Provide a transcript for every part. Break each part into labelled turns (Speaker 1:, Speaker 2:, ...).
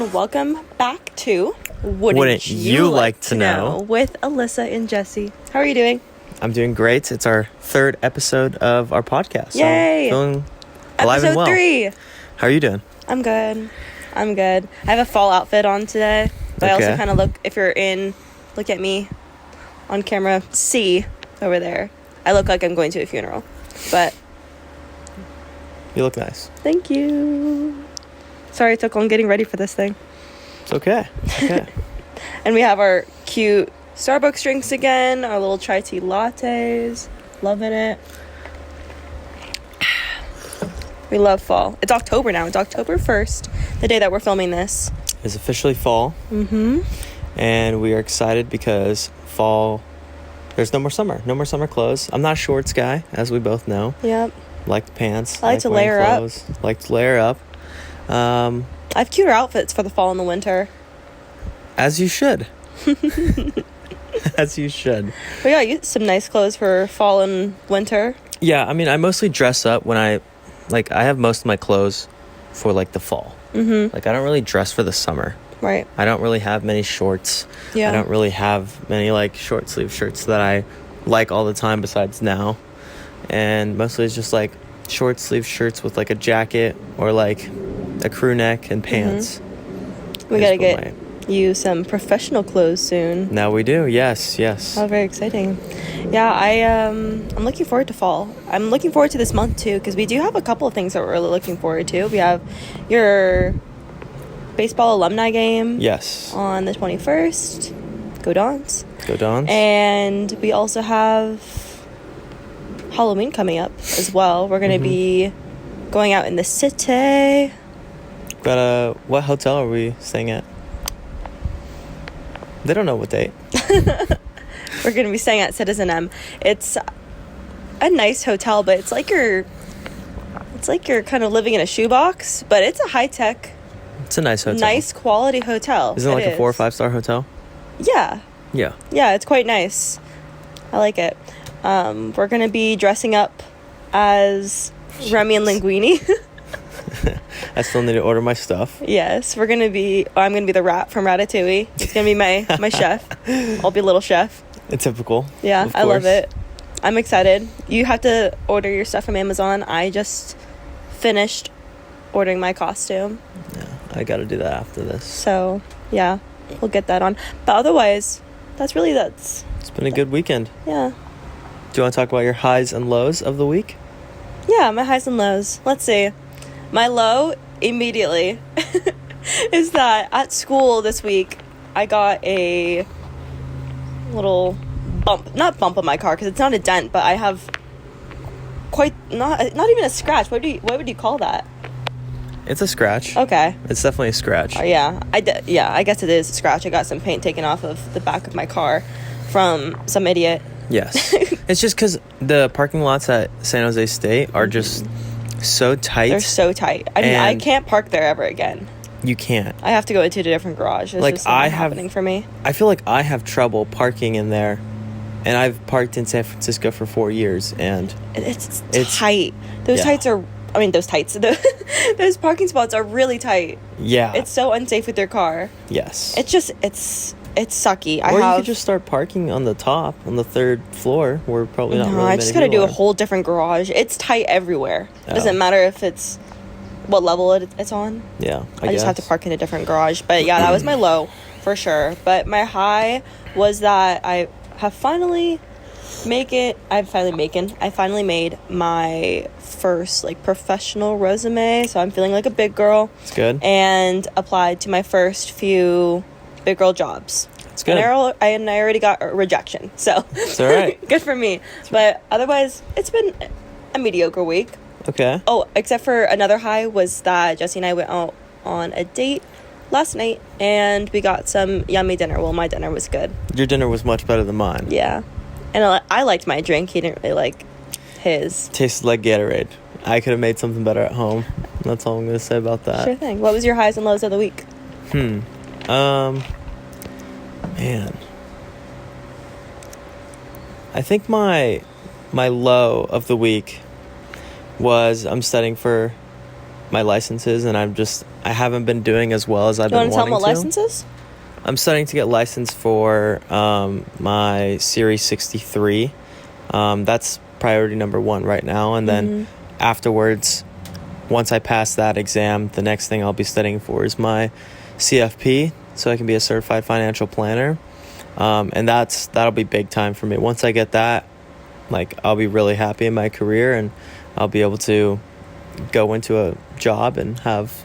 Speaker 1: and welcome back to Wouldn't You Like to Know with Alyssa and Jesse. How are you doing?
Speaker 2: I'm doing great. It's our third episode of our podcast.
Speaker 1: Yay!
Speaker 2: So feeling alive
Speaker 1: Episode
Speaker 2: and well.
Speaker 1: 3.
Speaker 2: How are you doing?
Speaker 1: I'm good. I have a fall outfit on today, but I also kind of look at me on camera, see over there. I look like I'm going to a funeral, but
Speaker 2: You look nice.
Speaker 1: thank you. Sorry it took long getting ready for this thing.
Speaker 2: It's okay.
Speaker 1: And we have our cute Starbucks drinks again, our little chai tea lattes. Loving it. We love fall. It's October now. It's October 1st, the day that we're filming this.
Speaker 2: It's officially fall.
Speaker 1: Mm-hmm.
Speaker 2: And we are excited because fall, there's no more summer. No more summer clothes. I'm not a shorts guy, as we both know.
Speaker 1: Yep.
Speaker 2: Like the pants.
Speaker 1: I like to layer
Speaker 2: clothes. Like to layer up.
Speaker 1: I have cuter outfits for the fall and the winter.
Speaker 2: As you should. As you should.
Speaker 1: We got you some nice clothes for fall and winter.
Speaker 2: Yeah, I mean, I mostly dress up when I have most of my clothes for, the fall.
Speaker 1: Mm-hmm.
Speaker 2: I don't really dress for the summer.
Speaker 1: Right.
Speaker 2: I don't really have many shorts.
Speaker 1: Yeah.
Speaker 2: I don't really have many, short sleeve shirts that I like all the time besides now. And mostly it's just, short sleeve shirts with, a jacket or, a crew neck and pants.
Speaker 1: Mm-hmm. We gotta get you some professional clothes soon.
Speaker 2: Now we do. Yes.
Speaker 1: Oh, very exciting. Yeah, I'm looking forward to fall. I'm looking forward to this month too, because we do have a couple of things that we're really looking forward to. We have your baseball alumni game.
Speaker 2: Yes.
Speaker 1: On the 21st. Go Dons.
Speaker 2: Go Dons.
Speaker 1: And we also have Halloween coming up as well. We're gonna be going out in the city.
Speaker 2: But what hotel are we staying at? They don't know what date.
Speaker 1: We're going to be staying at Citizen M. It's a nice hotel, but it's like you're kind of living in a shoebox, but it's a high-tech.
Speaker 2: It's a nice hotel.
Speaker 1: Nice quality hotel.
Speaker 2: Isn't it a 4 or 5 star hotel?
Speaker 1: Yeah.
Speaker 2: Yeah.
Speaker 1: Yeah, it's quite nice. I like it. We're going to be dressing up as Remy and Linguini.
Speaker 2: I still need to order my stuff.
Speaker 1: Yes, I'm gonna be the rat from Ratatouille. It's gonna be my chef. I'll be a little chef.
Speaker 2: It's typical.
Speaker 1: Yeah, I love it. I'm excited. You have to order your stuff from Amazon. I just finished ordering my costume.
Speaker 2: Yeah, I gotta do that after this.
Speaker 1: So yeah, we'll get that on. But otherwise, that's.
Speaker 2: It's been a good weekend.
Speaker 1: Yeah.
Speaker 2: Do you want to talk about your highs and lows of the week?
Speaker 1: Yeah, my highs and lows. Let's see. My low immediately is that at school this week, I got a little not bump on my car because it's not a dent, but I have not even a scratch. What would you call that?
Speaker 2: It's a scratch.
Speaker 1: Okay.
Speaker 2: It's definitely a scratch.
Speaker 1: Yeah, I guess it is a scratch. I got some paint taken off of the back of my car from some idiot.
Speaker 2: Yes. It's just because the parking lots at San Jose State are just so tight.
Speaker 1: They're so tight. I mean, I can't park there ever again.
Speaker 2: You can't.
Speaker 1: I have to go into a different garage. It's just not happening for me.
Speaker 2: I feel like I have trouble parking in there, and I've parked in San Francisco for 4 years, and
Speaker 1: it's tight. Those parking spots are really tight.
Speaker 2: Yeah.
Speaker 1: It's so unsafe with your car.
Speaker 2: Yes.
Speaker 1: It's sucky.
Speaker 2: Or you could just start parking on the top, on the 3rd floor, where probably not really
Speaker 1: I just gotta do a whole different garage. It's tight everywhere. It doesn't matter if it's what level it's on.
Speaker 2: Yeah,
Speaker 1: I just have to park in a different garage. But yeah, that was my low for sure. But my high was that I finally made my first professional resume. So I'm feeling like a big girl.
Speaker 2: It's good.
Speaker 1: And applied to my first few big girl jobs.
Speaker 2: It's good.
Speaker 1: And I already got a rejection, so
Speaker 2: it's all right.
Speaker 1: Good for me. But otherwise, it's been a mediocre week.
Speaker 2: Okay.
Speaker 1: Oh, except for another high was that Jesse and I went out on a date last night, and we got some yummy dinner. Well, my dinner was good.
Speaker 2: Your dinner was much better than mine.
Speaker 1: Yeah, and I liked my drink. He didn't really like his.
Speaker 2: Tasted like Gatorade. I could have made something better at home. That's all I'm gonna say about that.
Speaker 1: Sure thing. What was your highs and lows of the week?
Speaker 2: Man, I think my low of the week was I'm studying for my licenses, and I I haven't been doing as well as I've
Speaker 1: You
Speaker 2: been
Speaker 1: want to tell
Speaker 2: wanting
Speaker 1: them what
Speaker 2: to.
Speaker 1: licenses?
Speaker 2: I'm studying to get licensed for my Series 63. That's priority number 1 right now. And then afterwards, once I pass that exam, the next thing I'll be studying for is my CFP, so I can be a certified financial planner. And that'll be big time for me. Once I get that, like, I'll be really happy in my career, and I'll be able to go into a job and have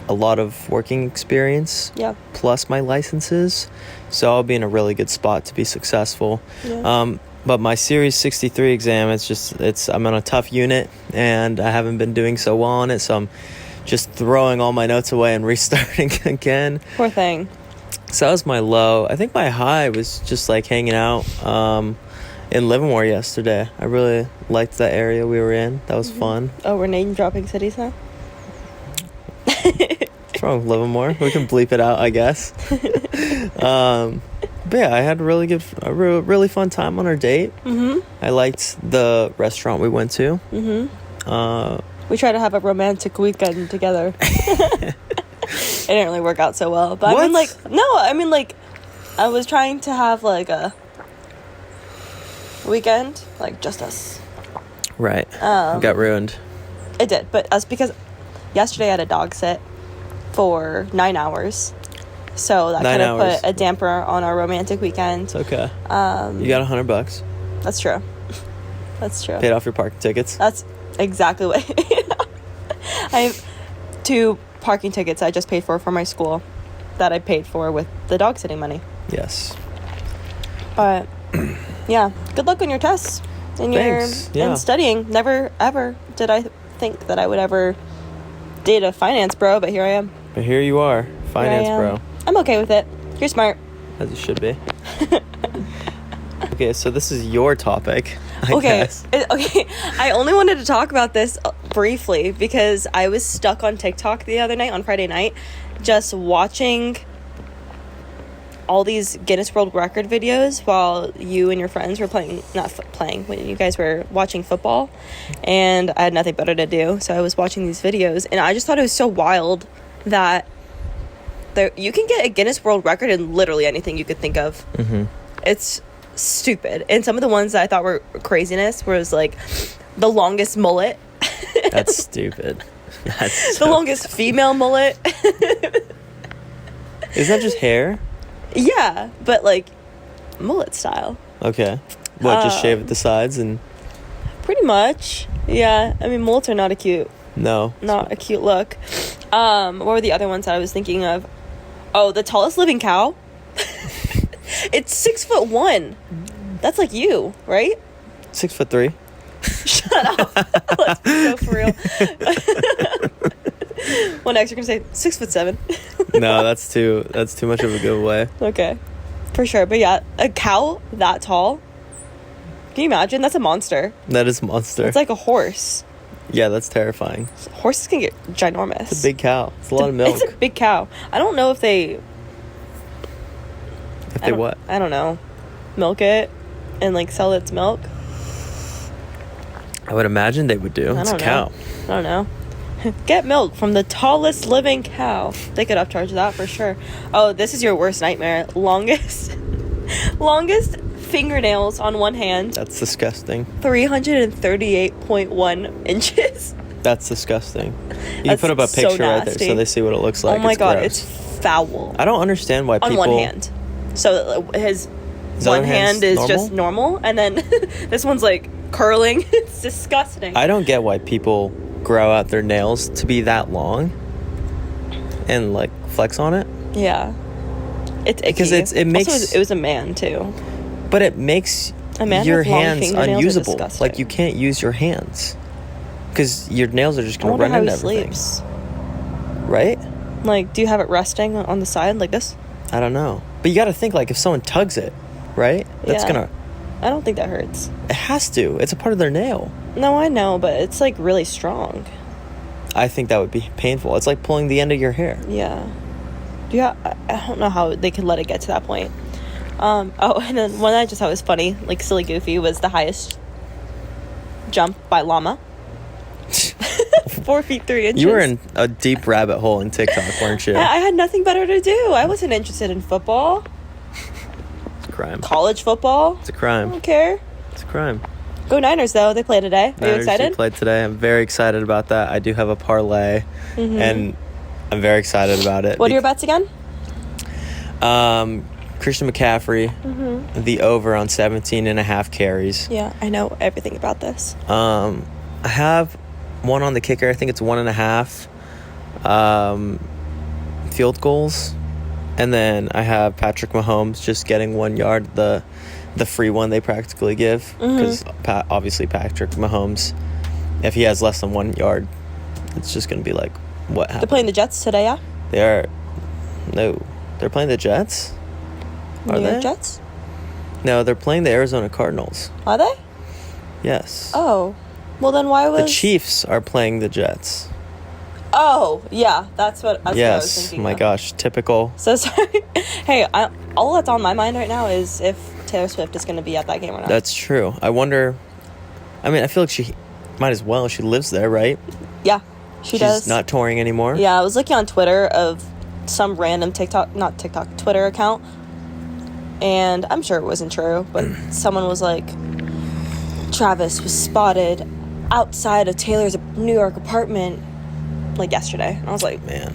Speaker 2: a lot of working experience.
Speaker 1: Yeah.
Speaker 2: Plus my licenses. So I'll be in a really good spot to be successful.
Speaker 1: Yeah.
Speaker 2: But my Series 63 exam, I'm on a tough unit, and I haven't been doing so well on it, so I'm just throwing all my notes away and restarting again.
Speaker 1: Poor thing.
Speaker 2: So that was my low. I think my high was just like hanging out in Livermore yesterday. I really liked that area we were in. That was fun.
Speaker 1: Oh, we're name dropping cities now?
Speaker 2: What's wrong with Livermore? We can bleep it out, I guess. But yeah, I had a really fun time on our date. I liked the restaurant we went to.
Speaker 1: We tried to have a romantic weekend together. It didn't really work out so well. But
Speaker 2: What?
Speaker 1: I mean, I was trying to have, like, a weekend, like, just us.
Speaker 2: Right. Got ruined.
Speaker 1: It did, but us, because yesterday I had a dog sit for 9 hours. So that
Speaker 2: 9
Speaker 1: kind of
Speaker 2: hours.
Speaker 1: put a damper on our romantic weekend.
Speaker 2: It's okay. You got $100.
Speaker 1: That's true. That's true.
Speaker 2: Paid off your parking tickets.
Speaker 1: That's exactly what I have 2 parking tickets I just paid for my school that I paid for with the dog sitting money.
Speaker 2: Yes.
Speaker 1: But yeah, good luck on your tests and
Speaker 2: Thanks. Yeah.
Speaker 1: and studying. Never ever did I think that I would ever date a finance bro, but here I am.
Speaker 2: But here you are, finance
Speaker 1: Here I am.
Speaker 2: bro.
Speaker 1: I'm okay with it. You're smart.
Speaker 2: As you should be. Okay, so this is your topic, I guess.
Speaker 1: Okay, I only wanted to talk about this briefly because I was stuck on TikTok the other night, on Friday night, just watching all these Guinness World Record videos while you and your friends were when you guys were watching football, and I had nothing better to do, so I was watching these videos, and I just thought it was so wild that you can get a Guinness World Record in literally anything you could think of. It's stupid. And some of the ones that I thought were craziness was like the longest mullet.
Speaker 2: That's stupid. That's
Speaker 1: The longest female mullet.
Speaker 2: Is that just hair?
Speaker 1: Yeah, but like mullet style.
Speaker 2: Okay. What, just shave at the sides and...
Speaker 1: Pretty much. Yeah, I mean, mullets are not a cute look. What were the other ones that I was thinking of? Oh, the tallest living cow. It's 6'1". That's like you, right?
Speaker 2: 6'3".
Speaker 1: Shut up. Let's be so for real. Well, next you're gonna say 6'7".
Speaker 2: No, that's too much of a giveaway.
Speaker 1: Okay, for sure. But yeah, a cow that tall. Can you imagine? That's a monster.
Speaker 2: That is a monster.
Speaker 1: It's like a horse.
Speaker 2: Yeah, that's terrifying.
Speaker 1: Horses can get ginormous.
Speaker 2: It's a big cow. It's a lot of milk.
Speaker 1: It's a big cow. I don't know if they...
Speaker 2: If they what?
Speaker 1: I don't know. Milk it and like sell its milk.
Speaker 2: I would imagine they would do. It's a cow.
Speaker 1: I don't know. Get milk from the tallest living cow. They could upcharge that for sure. Oh, this is your worst nightmare. Longest fingernails on one hand.
Speaker 2: That's disgusting.
Speaker 1: 338.1 inches.
Speaker 2: That's disgusting. You
Speaker 1: That's
Speaker 2: put up a
Speaker 1: so
Speaker 2: picture right there
Speaker 1: nasty.
Speaker 2: so they see what it looks like.
Speaker 1: Oh my
Speaker 2: It's
Speaker 1: god,
Speaker 2: gross.
Speaker 1: it's foul.
Speaker 2: I don't understand why people...
Speaker 1: On one hand. So his
Speaker 2: His
Speaker 1: one
Speaker 2: other
Speaker 1: hand
Speaker 2: hand's
Speaker 1: is just normal, and then this one's like curling. It's disgusting.
Speaker 2: I don't get why people grow out their nails to be that long and like flex on it.
Speaker 1: Yeah. It's icky.
Speaker 2: Because it makes...
Speaker 1: Also, it was a man too.
Speaker 2: But it makes
Speaker 1: A man
Speaker 2: your
Speaker 1: with long
Speaker 2: hands
Speaker 1: fingernails are
Speaker 2: unusable.
Speaker 1: disgusting.
Speaker 2: Like, you can't use your hands. Because your nails are just
Speaker 1: I
Speaker 2: going to
Speaker 1: wonder
Speaker 2: run
Speaker 1: how
Speaker 2: into
Speaker 1: he
Speaker 2: everything.
Speaker 1: sleeps.
Speaker 2: Right?
Speaker 1: Like, do you have it resting on the side like this?
Speaker 2: I don't know. But you got to think, like, if someone tugs it, right? That's
Speaker 1: Yeah.
Speaker 2: going to...
Speaker 1: I don't think that hurts.
Speaker 2: It has to. It's a part of their nail.
Speaker 1: No, I know, but it's like really strong.
Speaker 2: I think that would be painful. It's like pulling the end of your hair.
Speaker 1: Yeah. I don't know how they could let it get to that point. Oh, and then one I just thought was funny, like silly goofy, was the highest jump by llama. 4 feet 3 inches.
Speaker 2: You were in a deep rabbit hole in TikTok, weren't you?
Speaker 1: I had nothing better to do. I wasn't interested in football.
Speaker 2: It's a crime.
Speaker 1: College football.
Speaker 2: It's a
Speaker 1: I
Speaker 2: crime.
Speaker 1: don't care.
Speaker 2: It's a crime.
Speaker 1: Go Niners, though. They play today. Are you
Speaker 2: Niners
Speaker 1: excited?
Speaker 2: do play today. I'm very excited about that. I do have a parlay, and I'm very excited about it.
Speaker 1: What are your bets again?
Speaker 2: Christian McCaffrey, the over on 17.5 carries.
Speaker 1: Yeah, I know everything about this.
Speaker 2: I have one on the kicker. I think it's 1.5 field goals, and then I have Patrick Mahomes just getting 1 yard, the free one they practically give, because obviously Patrick Mahomes, if he has less than 1 yard, it's just gonna be like, what happened?
Speaker 1: They're playing the Jets today, yeah?
Speaker 2: They're playing the Jets. Are
Speaker 1: New York
Speaker 2: they?
Speaker 1: Jets?
Speaker 2: No, they're playing the Arizona Cardinals.
Speaker 1: Are they?
Speaker 2: Yes.
Speaker 1: Oh. Well, then why was...
Speaker 2: The Chiefs are playing the Jets.
Speaker 1: Oh, yeah. That's what I was
Speaker 2: Yes.
Speaker 1: thinking
Speaker 2: Oh my
Speaker 1: of.
Speaker 2: gosh, typical.
Speaker 1: So sorry. Hey, all that's on my mind right now is if Taylor Swift is going to be at that game or not.
Speaker 2: That's true. I wonder. I mean, I feel like she might as well. She lives there, right?
Speaker 1: Yeah, she does.
Speaker 2: She's not touring anymore.
Speaker 1: Yeah, I was looking on Twitter of some random Twitter account, and I'm sure it wasn't true, but someone was like, Travis was spotted outside of Taylor's New York apartment, like yesterday. And I was like,
Speaker 2: Man,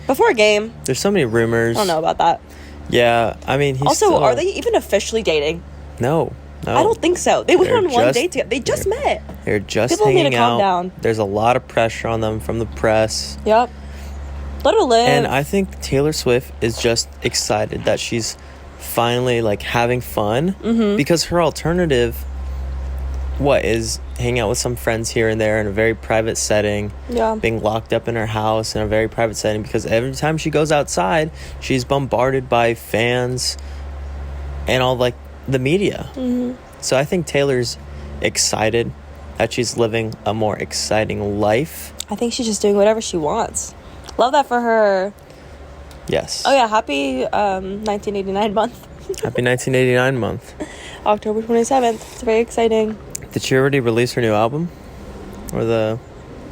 Speaker 1: before a game.
Speaker 2: there's so many rumors.
Speaker 1: I don't know about that.
Speaker 2: Yeah, I mean, he's
Speaker 1: Also,
Speaker 2: still...
Speaker 1: are they even officially dating?
Speaker 2: No.
Speaker 1: I don't think so. They went
Speaker 2: They're
Speaker 1: on one
Speaker 2: just-
Speaker 1: date together. They just met.
Speaker 2: They're just
Speaker 1: People need to
Speaker 2: hanging
Speaker 1: calm
Speaker 2: out.
Speaker 1: down.
Speaker 2: There's a lot of pressure on them from the press.
Speaker 1: Yep. Let her live.
Speaker 2: And I think Taylor Swift is just excited that she's finally, like, having fun. Because her alternative, is hanging out with some friends here and there in a very private setting.
Speaker 1: Yeah.
Speaker 2: Being locked up in her house in a very private setting, because every time she goes outside, she's bombarded by fans and all, like, the media. So I think Taylor's excited that she's living a more exciting life.
Speaker 1: I think she's just doing whatever she wants. Love that for her.
Speaker 2: Yes.
Speaker 1: Oh, yeah. Happy 1989 month.
Speaker 2: Happy 1989 month.
Speaker 1: October 27th. It's very exciting.
Speaker 2: Did she already release her new album? Or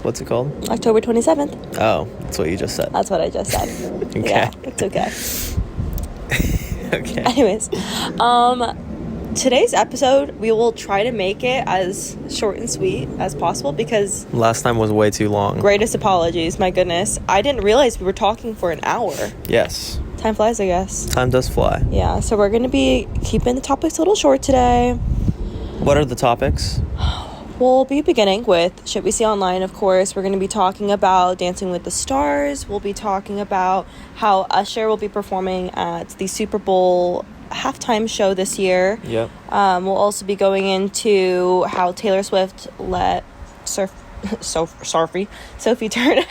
Speaker 2: what's it called?
Speaker 1: October 27th.
Speaker 2: Oh, that's what you just said.
Speaker 1: That's what I just said.
Speaker 2: Okay.
Speaker 1: Yeah, it's okay.
Speaker 2: Okay.
Speaker 1: Anyways, today's episode, we will try to make it as short and sweet as possible because...
Speaker 2: Last time was way too long.
Speaker 1: Greatest apologies, my goodness. I didn't realize we were talking for an hour.
Speaker 2: Yes.
Speaker 1: Time flies, I guess.
Speaker 2: Time does fly.
Speaker 1: Yeah, so we're going to be keeping the topics a little short today.
Speaker 2: What are the topics?
Speaker 1: We'll be beginning with Shit We See Online, of course. We're going to be talking about Dancing with the Stars. We'll be talking about how Usher will be performing at the Super Bowl halftime show this year.
Speaker 2: Yep.
Speaker 1: We'll also be going into how Taylor Swift let Sophie Turner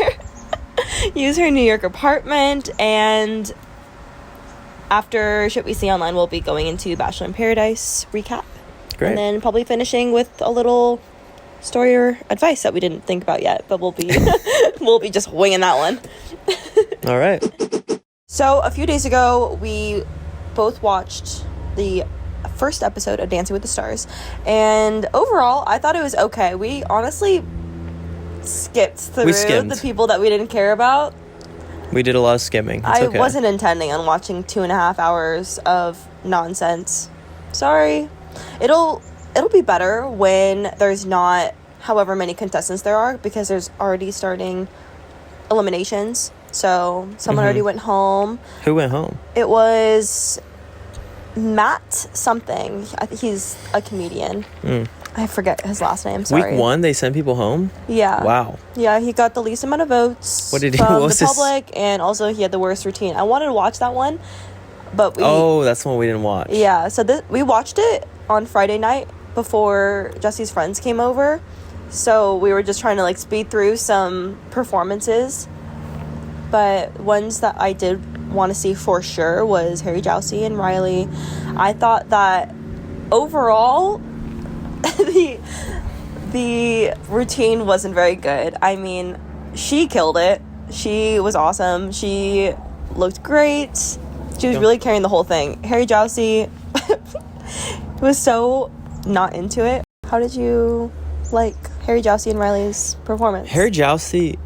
Speaker 1: use her New York apartment. And after Shit We See Online, we'll be going into Bachelor in Paradise recap.
Speaker 2: Great.
Speaker 1: And then probably finishing with a little story or advice that we didn't think about yet, but we'll be just winging that one.
Speaker 2: All right.
Speaker 1: So a few days ago, we both watched the first episode of Dancing with the Stars, and overall, I thought it was okay. We honestly skipped through the people that we didn't care about.
Speaker 2: We did a lot of skimming. It's okay.
Speaker 1: wasn't intending on watching 2.5 hours of nonsense. Sorry. It'll be better when there's not however many contestants there are, because there's already starting eliminations. So someone already went home.
Speaker 2: Who went home?
Speaker 1: It was Matt something. I think he's a comedian. I forget his last name. Sorry.
Speaker 2: Week 1, they sent people home?
Speaker 1: Yeah.
Speaker 2: Wow.
Speaker 1: Yeah, he got the least amount of votes
Speaker 2: What did he?
Speaker 1: from
Speaker 2: What was
Speaker 1: the
Speaker 2: his-
Speaker 1: public, and also he had the worst routine. I wanted to watch that one, but
Speaker 2: That's the one we didn't watch.
Speaker 1: Yeah, so we watched it on Friday night before Jesse's friends came over. So we were just trying to speed through some performances. But ones that I did want to see for sure was Harry Jowsey and Riley. I thought that overall the routine wasn't very good. I mean, she killed it. She was awesome. She looked great. She was really carrying the whole thing. Harry Jowsey was so not into it. How did you like Harry Jowsey and Riley's performance.
Speaker 2: Harry Jowsey,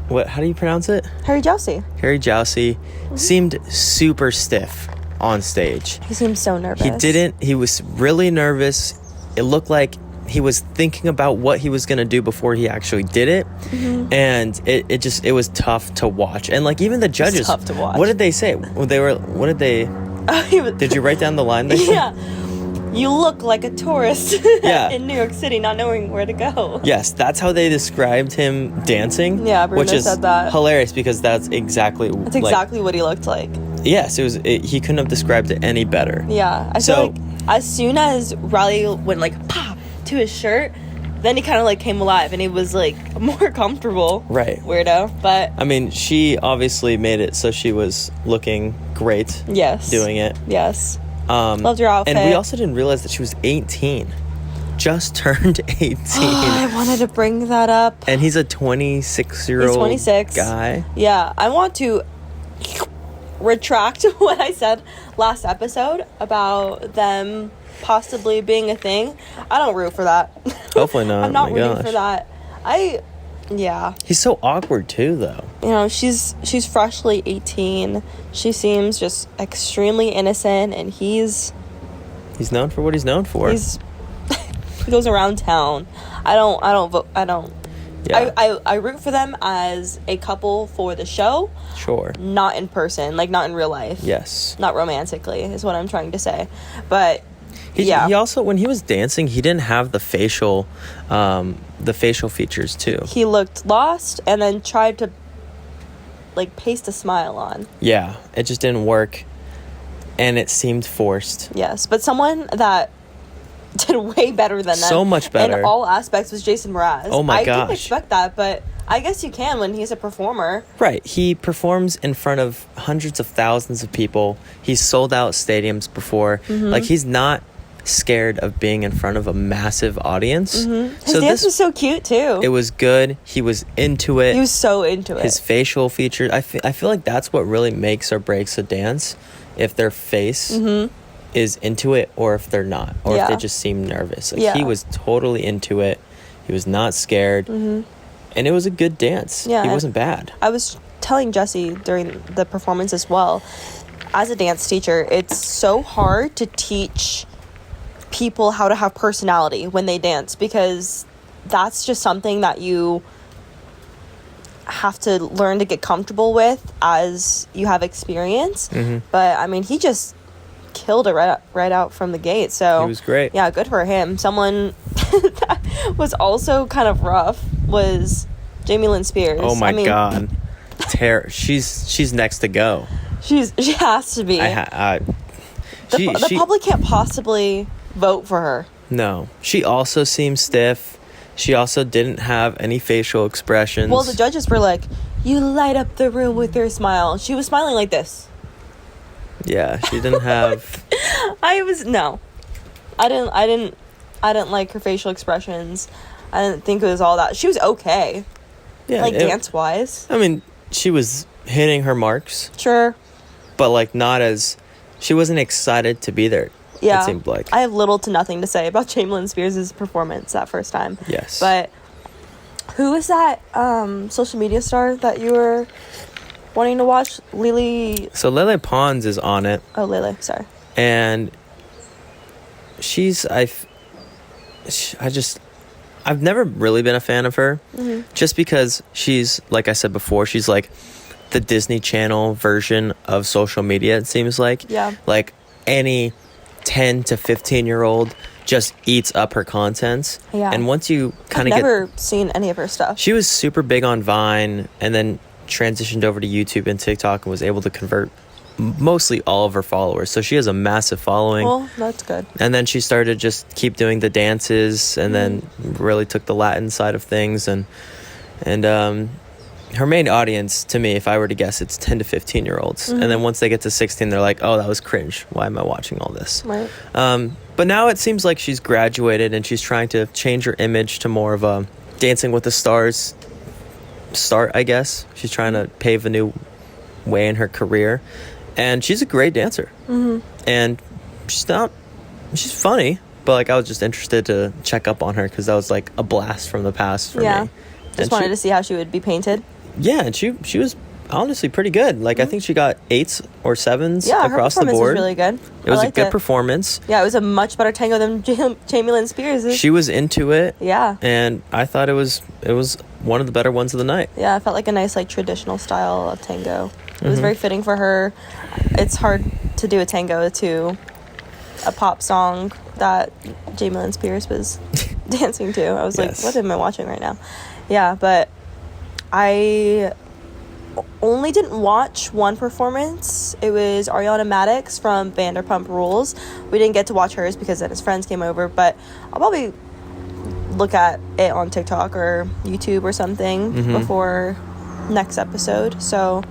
Speaker 2: how do you pronounce it?
Speaker 1: Harry Jowsey.
Speaker 2: Harry Jowsey seemed super stiff on stage.
Speaker 1: He seemed so nervous.
Speaker 2: He was really nervous. It looked like he was thinking about what he was going to do before he actually did it. And it was tough to watch. And like even the judges,
Speaker 1: tough to watch.
Speaker 2: What did they say? Did you write down the line they said?
Speaker 1: Yeah. You look like a tourist in New York City, not knowing where to go.
Speaker 2: Yes, that's how they described him dancing.
Speaker 1: Yeah, Bruno
Speaker 2: which is
Speaker 1: said that.
Speaker 2: Hilarious because that's exactly
Speaker 1: what he looked like.
Speaker 2: Yes, he couldn't have described it any better.
Speaker 1: Yeah, I feel like as soon as Riley went like pa to his shirt, then he kind of like came alive and he was like more comfortable.
Speaker 2: Right.
Speaker 1: Weirdo, but
Speaker 2: I mean, she obviously made it so she was looking great.
Speaker 1: Yes.
Speaker 2: Doing it.
Speaker 1: Yes. Loved her outfit.
Speaker 2: And we also didn't realize that she was 18. Just turned 18.
Speaker 1: I wanted to bring that up.
Speaker 2: And he's a 26-year-old
Speaker 1: He's 26.
Speaker 2: guy.
Speaker 1: Yeah, I want to retract what I said last episode about them possibly being a thing. I don't root for that.
Speaker 2: Hopefully not.
Speaker 1: I'm not rooting for that. Yeah.
Speaker 2: He's so awkward too, though.
Speaker 1: You know, she's freshly 18. She seems just extremely innocent, and he's
Speaker 2: known for what he's known for.
Speaker 1: He goes around town. I don't vote.
Speaker 2: Yeah.
Speaker 1: I root for them as a couple for the show.
Speaker 2: Sure.
Speaker 1: Not in person, like not in real life.
Speaker 2: Yes.
Speaker 1: Not romantically is what I'm trying to say. But
Speaker 2: he also, when he was dancing, he didn't have the facial features too.
Speaker 1: He looked lost and then tried to like paste a smile on.
Speaker 2: Yeah, it just didn't work, and it seemed forced.
Speaker 1: Yes, but someone that did way better than them.
Speaker 2: So much better.
Speaker 1: In all aspects was Jason Mraz.
Speaker 2: Oh my gosh.
Speaker 1: I didn't expect that, but I guess you can when he's a performer.
Speaker 2: Right. He performs in front of hundreds of thousands of people. He's sold out stadiums before. Like, he's not scared of being in front of a massive audience.
Speaker 1: His dance was so cute too.
Speaker 2: It was good. He was into it.
Speaker 1: He was so into it.
Speaker 2: His facial features. I feel like that's what really makes or breaks a dance. If their face is into it, or if they're not, or if they just seem nervous. Like he was totally into it. He was not scared, and it was a good dance.
Speaker 1: Yeah,
Speaker 2: he wasn't bad.
Speaker 1: I was telling Jesse during the performance as well. As a dance teacher, it's so hard to teach people how to have personality when they dance, because that's just something that you have to learn to get comfortable with as you have experience. But I mean, he just killed it right out from the gate. So
Speaker 2: he was great.
Speaker 1: Yeah, good for him. Someone that was also kind of rough was Jamie Lynn Spears.
Speaker 2: Oh my God, she's next to go.
Speaker 1: She has to be. The public can't possibly vote for her.
Speaker 2: No, she also seemed stiff. She also didn't have any facial expressions.
Speaker 1: Well, the judges were like, "You light up the room with your smile." She was smiling like this.
Speaker 2: Yeah, she didn't have.
Speaker 1: I didn't like her facial expressions. I didn't think it was all that. She was okay. Yeah, like dance wise.
Speaker 2: I mean, she was hitting her marks.
Speaker 1: Sure.
Speaker 2: But like she wasn't excited to be there.
Speaker 1: Yeah,
Speaker 2: it seemed like.
Speaker 1: I have little to nothing to say about Jamie Lynn Spears' performance that first time.
Speaker 2: Yes.
Speaker 1: But who is that social media star that you were wanting to watch? Lily.
Speaker 2: So Lele Pons is on it.
Speaker 1: Oh, Lele, sorry.
Speaker 2: And I've never really been a fan of her, just because she's, like I said before, she's like the Disney Channel version of social media. It seems like.
Speaker 1: Yeah.
Speaker 2: Like any 10 to 15-year-old just eats up her content.
Speaker 1: Yeah.
Speaker 2: And once you kind of
Speaker 1: I've never seen any of her stuff.
Speaker 2: She was super big on Vine and then transitioned over to YouTube and TikTok and was able to convert mostly all of her followers. So she has a massive following.
Speaker 1: Well, that's good.
Speaker 2: And then she started to just keep doing the dances and then really took the Latin side of things. And her main audience, to me, if I were to guess, it's 10 to 15-year-olds. And then once they get to 16, they're like, oh, that was cringe. Why am I watching all this?
Speaker 1: Right.
Speaker 2: But now it seems like she's graduated and she's trying to change her image to more of a Dancing with the Stars start, I guess. She's trying to pave a new way in her career. And she's a great dancer. And she's funny. But like, I was just interested to check up on her because that was like a blast from the past for me.
Speaker 1: Just wanted to see how she would be painted.
Speaker 2: Yeah, and she was honestly pretty good. Like, I think she got 8s or 7s across the board.
Speaker 1: Her performance was really good.
Speaker 2: It was a good performance.
Speaker 1: Yeah, it was a much better tango than Jamie Lynn Spears'.
Speaker 2: She was into it.
Speaker 1: Yeah.
Speaker 2: And I thought it was one of the better ones of the night.
Speaker 1: Yeah, it felt like a nice, like, traditional style of tango. It was very fitting for her. It's hard to do a tango to a pop song that Jamie Lynn Spears was dancing to. I was like, what am I watching right now? Yeah, but I only didn't watch one performance. It was Ariana Madix from Vanderpump Rules. We didn't get to watch hers because then his friends came over, but I'll probably look at it on TikTok or YouTube or something before next episode. So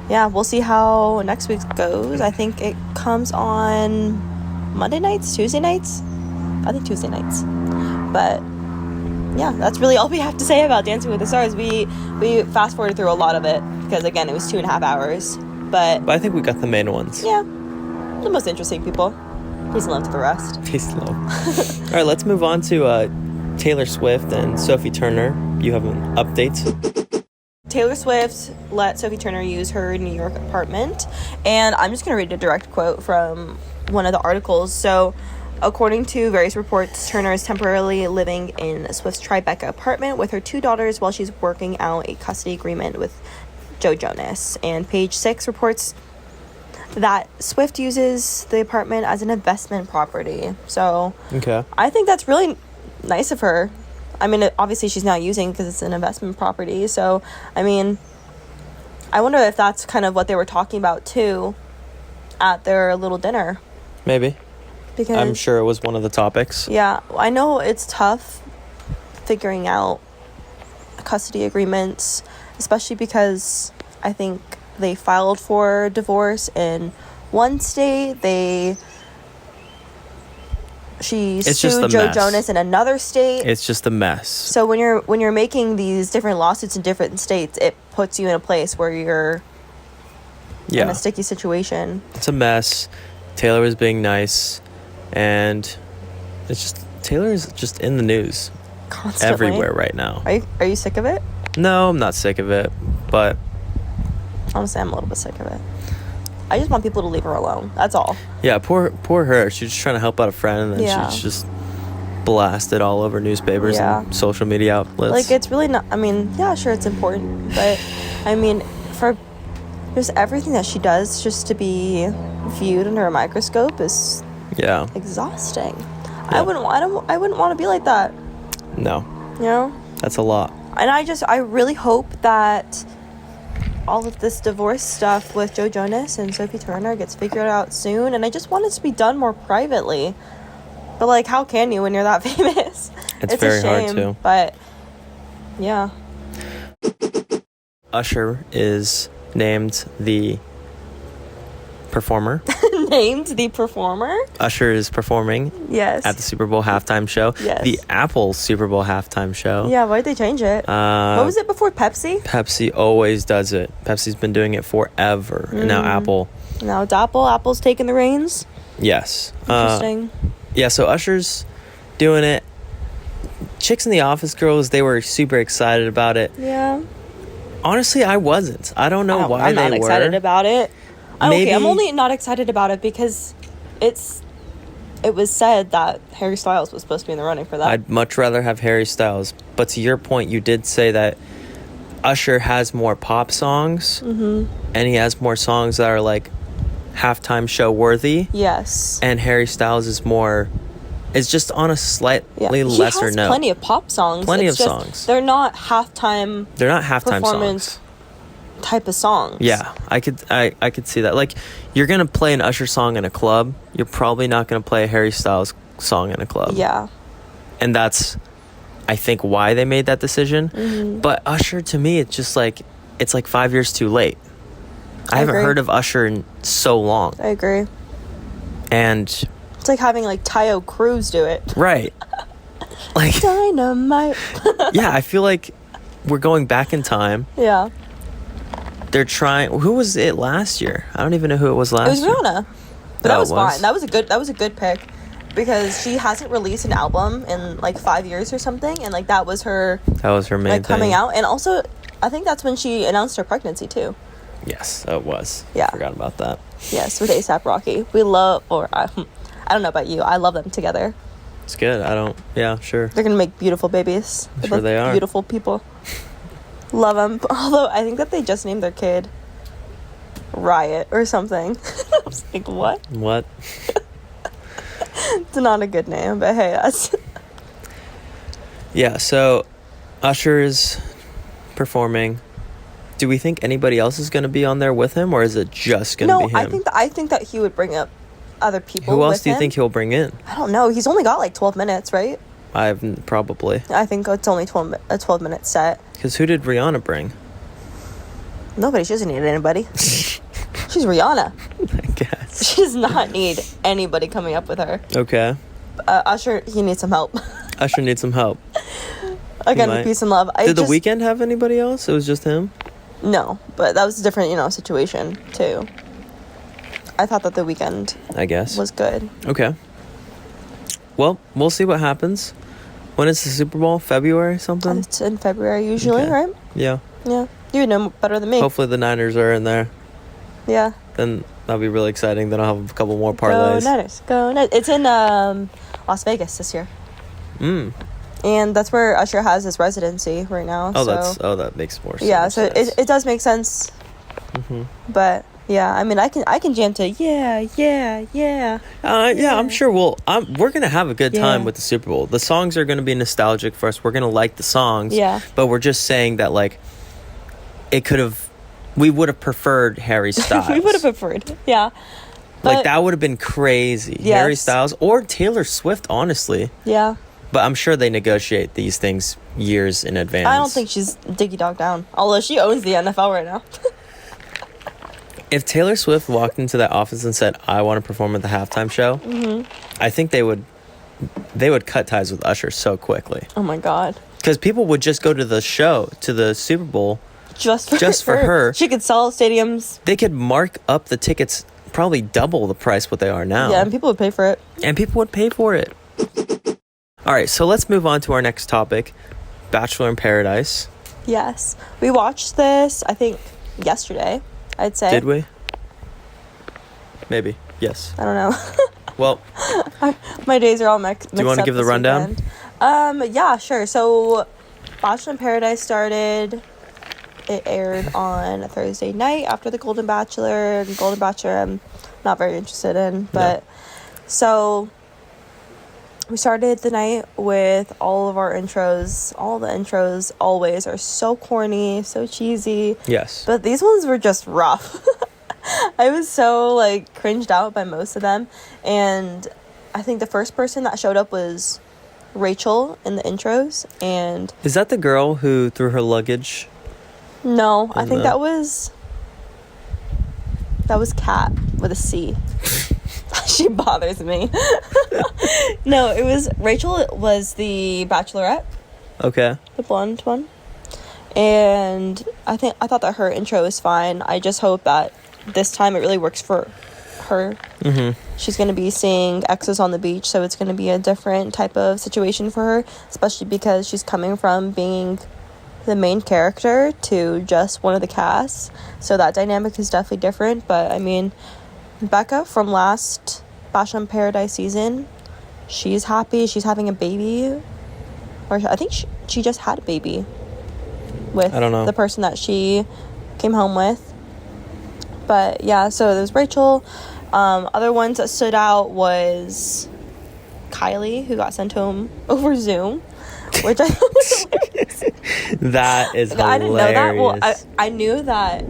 Speaker 1: yeah, we'll see how next week goes. I think it comes on Monday nights, Tuesday nights. I think Tuesday nights. But yeah, that's really all we have to say about Dancing with the Stars. We fast forwarded through a lot of it because, again, it was 2.5 hours. But
Speaker 2: I think we got the main ones.
Speaker 1: Yeah, the most interesting people. Peace and love to the rest.
Speaker 2: Peace and love. All right, let's move on to Taylor Swift and Sophie Turner. You have an update?
Speaker 1: Taylor Swift let Sophie Turner use her New York apartment. And I'm just going to read a direct quote from one of the articles. So, according to various reports, Turner is temporarily living in Swift's Tribeca apartment with her 2 daughters while she's working out a custody agreement with Joe Jonas. And Page 6 reports that Swift uses the apartment as an investment property. So, I think that's really nice of her. I mean, obviously she's not using because it's an investment property. So, I mean, I wonder if that's kind of what they were talking about too at their little dinner.
Speaker 2: Maybe.
Speaker 1: Because
Speaker 2: I'm sure it was one of the topics.
Speaker 1: Yeah, I know it's tough figuring out custody agreements, especially because I think they filed for divorce in one state. She sued Joe Jonas in another state.
Speaker 2: It's just a mess.
Speaker 1: So when you're making these different lawsuits in different states, it puts you in a place where you're in a sticky situation.
Speaker 2: It's a mess. Taylor was being nice, and it's just Taylor is just in the news
Speaker 1: constantly
Speaker 2: everywhere right now.
Speaker 1: Are you sick of it?
Speaker 2: No, I'm not sick of it, but
Speaker 1: honestly, I'm a little bit sick of it. I just want people to leave her alone. That's all. Yeah,
Speaker 2: poor her. She's just trying to help out a friend, and then she's just blasted all over newspapers and social media outlets.
Speaker 1: Like, it's really not. I mean, yeah, sure, it's important, but I mean, for just everything that she does, just to be viewed under a microscope is exhausting. Yeah. I wouldn't want to be like that.
Speaker 2: No.
Speaker 1: You know?
Speaker 2: That's a lot.
Speaker 1: And I really hope that all of this divorce stuff with Joe Jonas and Sophie Turner gets figured out soon, and I just want it to be done more privately. But, like, how can you when you're that famous?
Speaker 2: It's very hard to.
Speaker 1: But yeah.
Speaker 2: Usher is named the performer.
Speaker 1: Named the performer?
Speaker 2: Usher is performing at the Super Bowl halftime show.
Speaker 1: Yes.
Speaker 2: The Apple Super Bowl halftime show.
Speaker 1: Yeah, why'd they change it? What was it before, Pepsi?
Speaker 2: Pepsi always does it. Pepsi's been doing it forever. And now Apple.
Speaker 1: Now it's Apple. Apple's taking the reins?
Speaker 2: Yes.
Speaker 1: Interesting.
Speaker 2: Yeah, so Usher's doing it. Chicks in the Office girls, they were super excited about it.
Speaker 1: Yeah.
Speaker 2: Honestly, I wasn't. I don't know why
Speaker 1: I'm
Speaker 2: they were.
Speaker 1: I'm not excited about it.
Speaker 2: Maybe,
Speaker 1: okay, I'm only not excited about it because it was said that Harry Styles was supposed to be in the running for that.
Speaker 2: I'd much rather have Harry Styles. But to your point, you did say that Usher has more pop songs. And he has more songs that are like halftime show worthy.
Speaker 1: Yes.
Speaker 2: And Harry Styles is more... It's just on a slightly lesser note.
Speaker 1: He has plenty of pop songs.
Speaker 2: Plenty of songs.
Speaker 1: They're not halftime...
Speaker 2: They're not halftime songs.
Speaker 1: Type of songs.
Speaker 2: Yeah, I could see that. Like, you're gonna play an Usher song in a club, you're probably not gonna play a Harry Styles song in a club.
Speaker 1: Yeah.
Speaker 2: And that's, I think, why they made that decision. But Usher, to me, it's like 5 years too late. I haven't heard of Usher in so long.
Speaker 1: I agree.
Speaker 2: And
Speaker 1: it's like having like Tayo Cruz do it.
Speaker 2: Right. Like
Speaker 1: Dynamite.
Speaker 2: Yeah, I feel like we're going back in time.
Speaker 1: Yeah.
Speaker 2: They're trying. Who was it last year? I don't even know who it was last year.
Speaker 1: It was Rihanna. But that was fine. That was a good pick. because she hasn't released an album in like 5 years or something, and like that was her
Speaker 2: main
Speaker 1: like coming
Speaker 2: thing.
Speaker 1: out. And also I think that's when she announced her pregnancy too.
Speaker 2: Yes, it was.
Speaker 1: Yeah.
Speaker 2: I forgot about that.
Speaker 1: Yes, with A$AP Rocky. We love, or I don't know about you, I love them together.
Speaker 2: It's good. Yeah, sure.
Speaker 1: They're gonna make beautiful babies.
Speaker 2: Sure they are.
Speaker 1: Beautiful people. Love them. Although I think that they just named their kid Riot or something. I was like, what?
Speaker 2: What?
Speaker 1: It's not a good name, but hey, that's...
Speaker 2: Yeah, so Usher is performing. Do we think anybody else is going to be on there with him, or is it just going to be him?
Speaker 1: No, I think that he would bring up other people.
Speaker 2: Who else
Speaker 1: with
Speaker 2: do you
Speaker 1: him.
Speaker 2: think he'll bring in?
Speaker 1: I don't know. He's only got like 12 minutes, right?
Speaker 2: Probably.
Speaker 1: I think it's only a 12-minute set.
Speaker 2: Because who did Rihanna bring?
Speaker 1: Nobody. She doesn't need anybody. She's Rihanna.
Speaker 2: I guess.
Speaker 1: She does not need anybody coming up with her.
Speaker 2: Okay.
Speaker 1: Usher, he needs some help.
Speaker 2: Usher needs some help.
Speaker 1: Again, peace and love.
Speaker 2: Did The Weeknd have anybody else? It was just him?
Speaker 1: No, but that was a different, situation, too. I thought that The Weeknd,
Speaker 2: I guess,
Speaker 1: was good.
Speaker 2: Okay. Well, we'll see what happens. When is the Super Bowl? February something?
Speaker 1: It's in February usually,
Speaker 2: Okay.
Speaker 1: right?
Speaker 2: Yeah.
Speaker 1: Yeah. You would know better than me.
Speaker 2: Hopefully the Niners are in there.
Speaker 1: Yeah.
Speaker 2: Then that'll be really exciting. Then I'll have a couple more parlays.
Speaker 1: Go Niners. Go Niners. It's in Las Vegas this year. And that's where Usher has his residency right now.
Speaker 2: That makes more sense.
Speaker 1: Yeah, so it does make sense. But yeah, I mean, I can jam to yeah.
Speaker 2: Yeah, I'm sure we're gonna have a good time with the Super Bowl. The songs are gonna be nostalgic for us. We're gonna like the songs.
Speaker 1: Yeah.
Speaker 2: But we're just saying that like we would have preferred Harry Styles.
Speaker 1: We would have preferred. Yeah.
Speaker 2: Like that would have been crazy.
Speaker 1: Yes.
Speaker 2: Harry Styles or Taylor Swift, honestly.
Speaker 1: Yeah.
Speaker 2: But I'm sure they negotiate these things years in advance.
Speaker 1: I don't think she's diggy dog down. Although she owns the NFL right now.
Speaker 2: If Taylor Swift walked into that office and said, "I want to perform at the halftime show," I think they would cut ties with Usher so quickly.
Speaker 1: Oh my god.
Speaker 2: Because people would just go to the show, to the Super Bowl,
Speaker 1: just
Speaker 2: for her.
Speaker 1: She could sell stadiums.
Speaker 2: They could mark up the tickets probably double the price what they are now.
Speaker 1: Yeah, and people would pay for it.
Speaker 2: And people would pay for it. All right, so let's move on to our next topic, Bachelor in Paradise.
Speaker 1: Yes. We watched this, I think, yesterday, I'd say.
Speaker 2: Did we? Maybe. Yes.
Speaker 1: I don't know.
Speaker 2: Well,
Speaker 1: my days are all mixed up.
Speaker 2: Do you want to give the rundown?
Speaker 1: Yeah, sure. So, Bachelor in Paradise started. It aired on a Thursday night after the Golden Bachelor. And Golden Bachelor, I'm not very interested in. But, So, we started the night with all of our intros. All the intros always are so corny, so cheesy.
Speaker 2: Yes.
Speaker 1: But these ones were just rough. I was so, cringed out by most of them. And I think the first person that showed up was Rachel in the intros. And
Speaker 2: is that the girl who threw her luggage?
Speaker 1: No, I think that was Kat with a C. She bothers me. No, it was Rachel was the Bachelorette.
Speaker 2: Okay.
Speaker 1: The blonde one. And I thought that her intro was fine. I just hope that this time it really works for her. She's going to be seeing exes on the beach, so it's going to be a different type of situation for her, especially because she's coming from being the main character to just one of the casts. So that dynamic is definitely different. But I mean, Becca from last Bachelor in Paradise season, she's happy. She's having a baby, or I think she just had a baby with the person that she came home with. But yeah, so there's Rachel. Other ones that stood out was Kylie, who got sent home over Zoom, which I thought was hilarious.
Speaker 2: That is hilarious.
Speaker 1: I didn't know that. Well, I knew that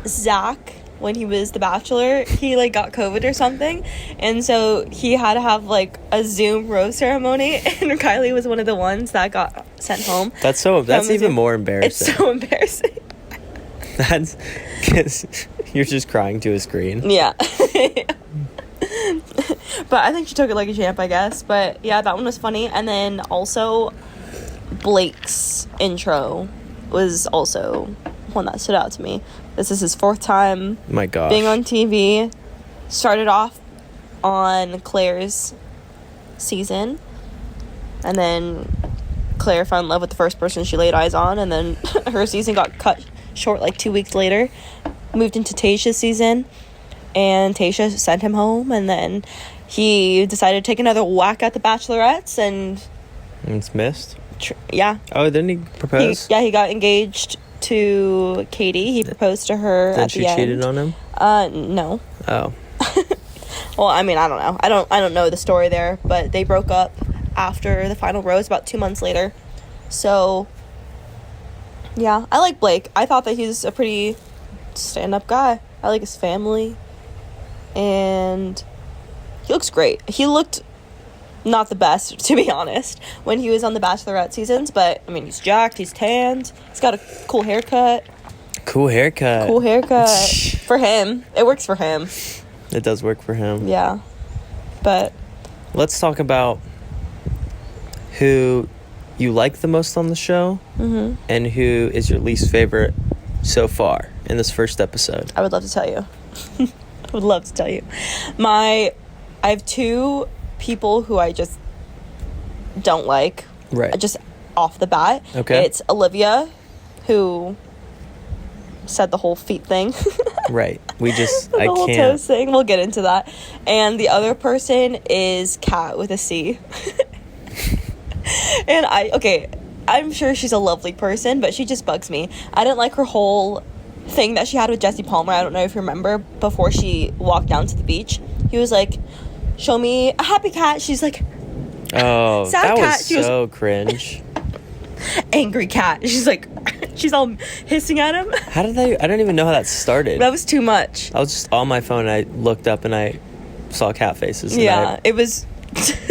Speaker 1: Zach, when he was the Bachelor, he got COVID or something, and so he had to have a Zoom rose ceremony, and Kylie was one of the ones that got sent home.
Speaker 2: That's even more embarrassing.
Speaker 1: It's so embarrassing.
Speaker 2: That's because you're just crying to a screen.
Speaker 1: Yeah. But I think she took it like a champ, I guess. But yeah, that one was funny. And then also Blake's intro was also one that stood out to me. This is his 4th time
Speaker 2: My gosh.
Speaker 1: being on TV. Started off on Claire's season, and then Claire fell in love with the first person she laid eyes on, and then her season got cut short like 2 weeks later. Moved into Tayshia's season, and Tayshia sent him home, and then he decided to take another whack at the Bachelorettes, and
Speaker 2: it's missed.
Speaker 1: Yeah.
Speaker 2: Oh, didn't he propose?
Speaker 1: He got engaged to Katie. He proposed to her at the end.
Speaker 2: Then she cheated on him?
Speaker 1: No.
Speaker 2: Oh.
Speaker 1: Well, I mean, I don't know. I don't know the story there, but they broke up after the final rose about 2 months later. So, yeah, I like Blake. I thought that he's a pretty stand-up guy. I like his family, and he looks great. He looked not the best, to be honest, when he was on the Bachelorette seasons, but, I mean, he's jacked, he's tanned, he's got a cool haircut.
Speaker 2: Cool haircut.
Speaker 1: For him. It works for him.
Speaker 2: It does work for him.
Speaker 1: Yeah. But
Speaker 2: let's talk about who you like the most on the show, and who is your least favorite so far in this first episode.
Speaker 1: I would love to tell you. I would love to tell you. I have two people who I just don't like.
Speaker 2: Right.
Speaker 1: Just off the bat.
Speaker 2: Okay.
Speaker 1: It's Olivia, who said the whole feet thing.
Speaker 2: Right. I
Speaker 1: whole
Speaker 2: can't.
Speaker 1: toes thing. We'll get into that. And the other person is Kat with a C. And I'm sure she's a lovely person, but she just bugs me. I didn't like her whole thing that she had with Jesse Palmer. I don't know if you remember, before she walked down to the beach. He was like, show me a happy cat. She's like,
Speaker 2: oh,
Speaker 1: sad
Speaker 2: that
Speaker 1: cat.
Speaker 2: was
Speaker 1: She
Speaker 2: so cringe.
Speaker 1: Angry cat. She's like, she's all hissing at him.
Speaker 2: I don't even know how that started.
Speaker 1: That was too much.
Speaker 2: I was just on my phone and I looked up and I saw cat faces.
Speaker 1: Yeah, it was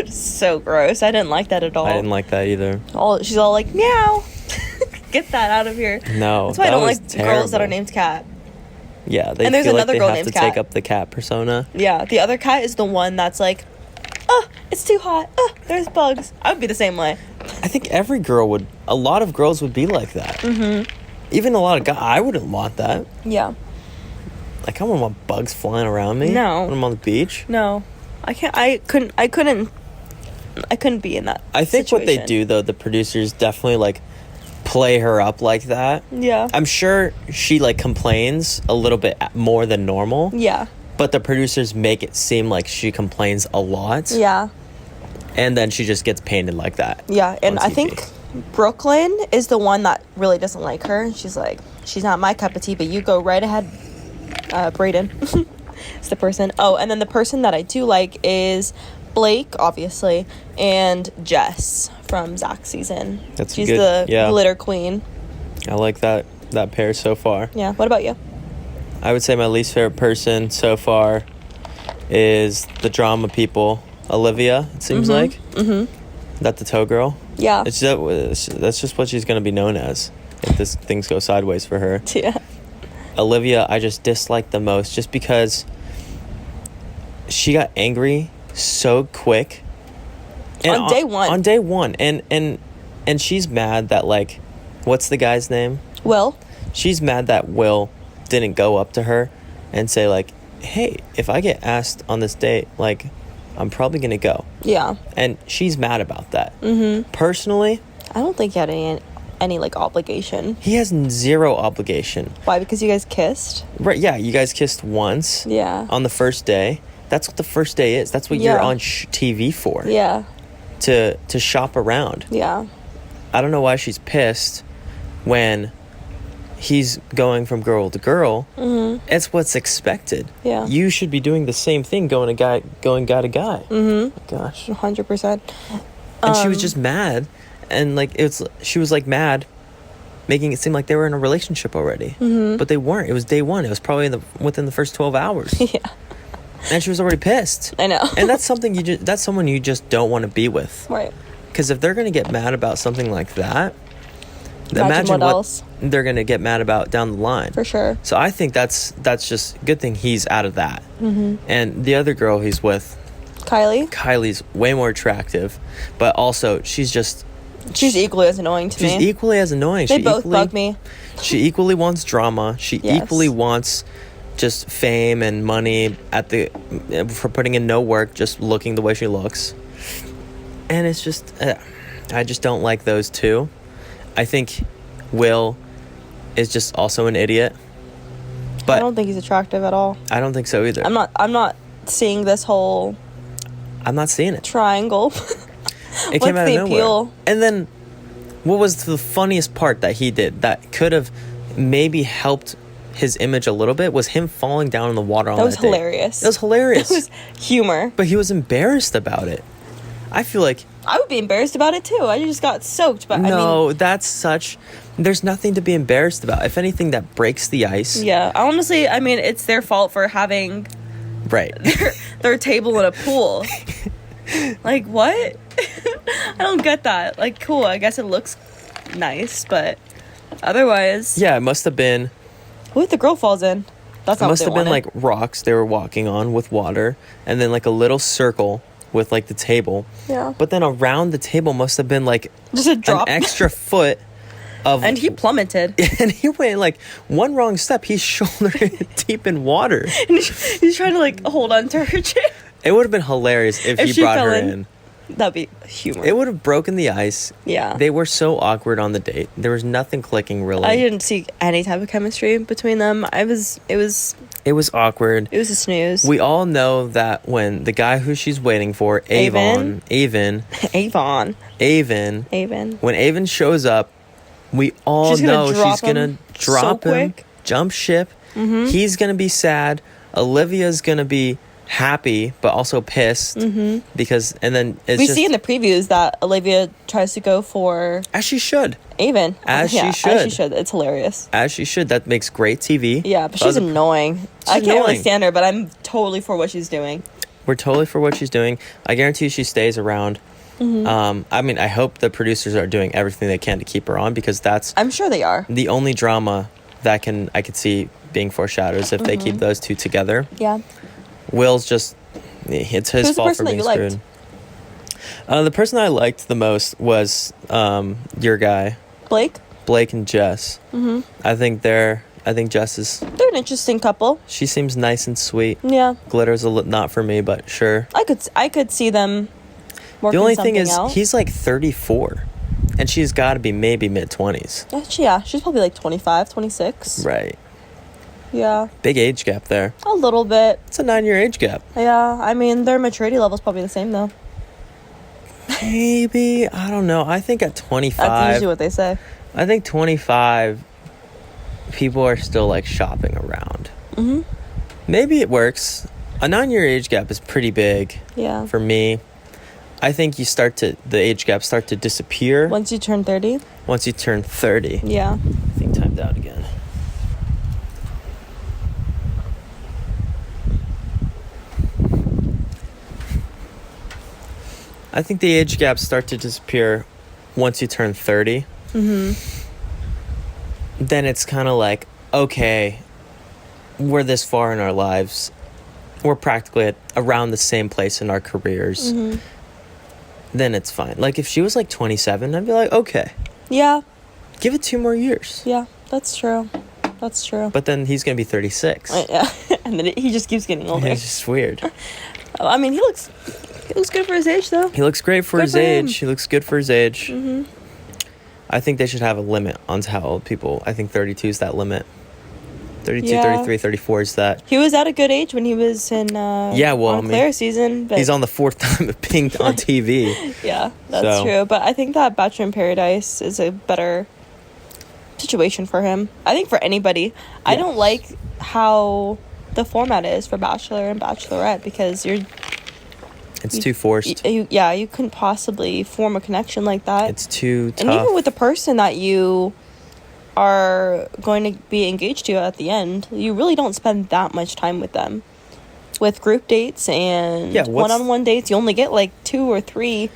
Speaker 1: so gross. I didn't like that at all.
Speaker 2: I didn't like that either.
Speaker 1: She's all like, meow. Get that out of here.
Speaker 2: No,
Speaker 1: that's why I don't like
Speaker 2: terrible.
Speaker 1: Girls that are named Cat.
Speaker 2: Yeah,
Speaker 1: and there's
Speaker 2: feel
Speaker 1: another
Speaker 2: like they
Speaker 1: girl
Speaker 2: have
Speaker 1: named
Speaker 2: to
Speaker 1: Kat.
Speaker 2: take up the cat persona.
Speaker 1: Yeah, the other cat is the one that's like, oh, it's too hot. Oh, there's bugs. I would be the same way.
Speaker 2: I think a lot of girls would be like that. Mm-hmm. Even a lot of guys. I wouldn't want that.
Speaker 1: Yeah.
Speaker 2: Like, I wouldn't want bugs flying around me.
Speaker 1: No.
Speaker 2: When I'm on the beach.
Speaker 1: No. I couldn't be in that
Speaker 2: I think
Speaker 1: situation.
Speaker 2: what they do, though, the producers definitely, like, play her up like that.
Speaker 1: Yeah.
Speaker 2: I'm sure she, like, complains a little bit more than normal.
Speaker 1: Yeah.
Speaker 2: But the producers make it seem like she complains a lot.
Speaker 1: Yeah.
Speaker 2: And then she just gets painted like that.
Speaker 1: Yeah, and
Speaker 2: on
Speaker 1: I
Speaker 2: TV.
Speaker 1: think Brooklyn is the one that really doesn't like her. She's like, she's not my cup of tea, but you go right ahead, Brayden. It's the person. Oh, and then the person that I do like is Blake, obviously, and Jess from Zach's season. She's the glitter queen.
Speaker 2: I like that pair so far.
Speaker 1: Yeah, what about you?
Speaker 2: I would say my least favorite person so far is the drama people. Olivia, it seems like. Mm-hmm. That the toe girl.
Speaker 1: Yeah.
Speaker 2: That's just what she's going to be known as if things go sideways for her.
Speaker 1: Yeah.
Speaker 2: Olivia, I just dislike the most just because she got angry so quick.
Speaker 1: And on day one.
Speaker 2: On day one. And she's mad that, like, what's the guy's name?
Speaker 1: Will.
Speaker 2: She's mad that Will didn't go up to her and say, like, hey, if I get asked on this date, like, I'm probably going to go.
Speaker 1: Yeah.
Speaker 2: And she's mad about that. Mm-hmm. Personally,
Speaker 1: I don't think he had any like obligation.
Speaker 2: He has zero obligation.
Speaker 1: Why? Because you guys kissed?
Speaker 2: Right, yeah, you guys kissed once.
Speaker 1: Yeah.
Speaker 2: On the first day. That's what the first day is. That's what you're on TV for.
Speaker 1: Yeah.
Speaker 2: To shop around.
Speaker 1: Yeah.
Speaker 2: I don't know why she's pissed when he's going from girl to girl. Mm-hmm. It's what's expected.
Speaker 1: Yeah.
Speaker 2: You should be doing the same thing, going guy to guy.
Speaker 1: Mm-hmm.
Speaker 2: Oh, gosh.
Speaker 1: 100%.
Speaker 2: And she was just mad. And, like, she was, like, mad, making it seem like they were in a relationship already. Mm-hmm. But they weren't. It was day one. It was probably within the first 12 hours.
Speaker 1: Yeah.
Speaker 2: And she was already pissed.
Speaker 1: I know.
Speaker 2: And that's something that's someone you just don't want to be with.
Speaker 1: Right.
Speaker 2: Because if they're going to get mad about something like that,
Speaker 1: imagine what else
Speaker 2: they're going to get mad about down the line.
Speaker 1: For sure.
Speaker 2: So I think that's just a good thing he's out of that. Mm-hmm. And the other girl he's with, Kylie's way more attractive, but also she's
Speaker 1: equally as annoying to me.
Speaker 2: She's equally as annoying.
Speaker 1: They both bug me.
Speaker 2: She equally wants drama. She equally wants just fame and money for putting in no work, just looking the way she looks. And it's just, I just don't like those two. I think Will is just also an idiot. But
Speaker 1: I don't think he's attractive at all.
Speaker 2: I don't think so either.
Speaker 1: I'm not seeing this whole
Speaker 2: I'm not seeing it.
Speaker 1: triangle.
Speaker 2: It came out of nowhere.
Speaker 1: Appeal?
Speaker 2: And then, what was the funniest part that he did that could have maybe helped his image a little bit was him falling down in the water on that
Speaker 1: was
Speaker 2: day.
Speaker 1: hilarious.
Speaker 2: It was hilarious.
Speaker 1: It was humor.
Speaker 2: But he was embarrassed about it. I feel like...
Speaker 1: I would be embarrassed about it too. I just got soaked. But
Speaker 2: No,
Speaker 1: I mean,
Speaker 2: that's such... There's nothing to be embarrassed about. If anything, that breaks the ice.
Speaker 1: yeah. Honestly, I mean, it's their fault for having
Speaker 2: Right.
Speaker 1: their table in a pool. Like, what? I don't get that. Like, cool, I guess it looks nice, but otherwise...
Speaker 2: Yeah, it must have been...
Speaker 1: What if the girl falls in? That's
Speaker 2: It
Speaker 1: not
Speaker 2: must
Speaker 1: what
Speaker 2: have
Speaker 1: they
Speaker 2: been
Speaker 1: wanted.
Speaker 2: like rocks they were walking on with water, and then like a little circle with like the table.
Speaker 1: Yeah.
Speaker 2: But then around the table must have been like
Speaker 1: Just a drop.
Speaker 2: an extra foot of...
Speaker 1: And he plummeted.
Speaker 2: And he went like one wrong step, he's shoulder deep in water.
Speaker 1: And he's trying to like hold on to her chin.
Speaker 2: It would have been hilarious if he
Speaker 1: she
Speaker 2: brought
Speaker 1: fell
Speaker 2: her
Speaker 1: in.
Speaker 2: in.
Speaker 1: That'd be humor.
Speaker 2: It would have broken the ice.
Speaker 1: Yeah.
Speaker 2: They were so awkward on the date. There was nothing clicking really.
Speaker 1: I didn't see any type of chemistry between them. It was
Speaker 2: It was awkward.
Speaker 1: a snooze.
Speaker 2: We all know that when the guy who she's waiting for, Avon,
Speaker 1: Avon.
Speaker 2: when Avon shows up, we all
Speaker 1: She's gonna
Speaker 2: know
Speaker 1: drop
Speaker 2: she's gonna
Speaker 1: him
Speaker 2: drop
Speaker 1: so
Speaker 2: him,
Speaker 1: quick.
Speaker 2: jump ship.
Speaker 1: Mm-hmm.
Speaker 2: He's gonna be sad. Olivia's gonna be happy but also pissed because, and then it's
Speaker 1: We
Speaker 2: just,
Speaker 1: see in the previews that Olivia tries to go for
Speaker 2: as she should.
Speaker 1: Avon.
Speaker 2: As she
Speaker 1: As
Speaker 2: should.
Speaker 1: she should. It's hilarious.
Speaker 2: As she should. That makes great TV.
Speaker 1: Yeah, but she's annoying. I can't
Speaker 2: annoying.
Speaker 1: really stand her, but I'm totally for what she's doing.
Speaker 2: We're totally for what she's doing. I guarantee she stays around. I mean, I hope the producers are doing everything they can to keep her on, because that's
Speaker 1: I'm sure they are.
Speaker 2: the only drama that I could see being foreshadowed is if they keep those two together.
Speaker 1: Yeah.
Speaker 2: Will's just, it's his
Speaker 1: Who's the
Speaker 2: fault
Speaker 1: person
Speaker 2: for
Speaker 1: that
Speaker 2: being
Speaker 1: you liked?
Speaker 2: screwed. The person I liked the most was your guy,
Speaker 1: Blake
Speaker 2: and Jess. I think Jess is,
Speaker 1: they're an interesting couple.
Speaker 2: she seems nice and sweet.
Speaker 1: Yeah.
Speaker 2: Glitter's not for me, but sure.
Speaker 1: I could see them working
Speaker 2: The only thing
Speaker 1: something
Speaker 2: is,
Speaker 1: out.
Speaker 2: he's like 34, and she's got to be maybe mid-20s.
Speaker 1: Yeah, she's probably like 25, 26.
Speaker 2: Right.
Speaker 1: Yeah,
Speaker 2: Big age gap there.
Speaker 1: a little bit.
Speaker 2: It's a 9-year age gap.
Speaker 1: Yeah, I mean, their maturity level's probably the same, though.
Speaker 2: Maybe. I don't know. I think at 25...
Speaker 1: That's usually what they say.
Speaker 2: I think 25, people are still like shopping around. Maybe it works. A 9-year age gap is pretty big
Speaker 1: Yeah.
Speaker 2: for me. I think the age gaps start to disappear
Speaker 1: Once you turn 30?
Speaker 2: once you turn 30.
Speaker 1: Yeah.
Speaker 2: I think timed out again. I think the age gaps start to disappear once you turn 30. Then it's kind of like, okay, we're this far in our lives. We're practically at around the same place in our careers. Then it's fine. Like, if she was like 27, I'd be like, okay,
Speaker 1: Yeah.
Speaker 2: give it 2 more years.
Speaker 1: Yeah, that's true. That's true.
Speaker 2: But then he's going to be 36.
Speaker 1: Yeah. And then he just keeps getting older.
Speaker 2: It's just weird.
Speaker 1: I mean, he looks good for his age, though.
Speaker 2: He looks great for
Speaker 1: Good
Speaker 2: his
Speaker 1: for him.
Speaker 2: age. He looks good for his age. I think they should have a limit on how old people... I think 32 is that limit. 32,
Speaker 1: Yeah.
Speaker 2: 33, 34 is that.
Speaker 1: He was at a good age when he was in
Speaker 2: Yeah, well, I mean,
Speaker 1: Claire's season. But
Speaker 2: He's on the 4th time of being on TV.
Speaker 1: yeah, that's
Speaker 2: So.
Speaker 1: true. But I think that Bachelor in Paradise is a better situation for him. I think for anybody. I don't like how the format is for Bachelor and Bachelorette, because
Speaker 2: It's too forced.
Speaker 1: you couldn't possibly form a connection like that.
Speaker 2: It's too tough.
Speaker 1: And even with the person that you are going to be engaged to at the end, you really don't spend that much time with them. With group dates and one-on-one dates, you only get like 2 or 3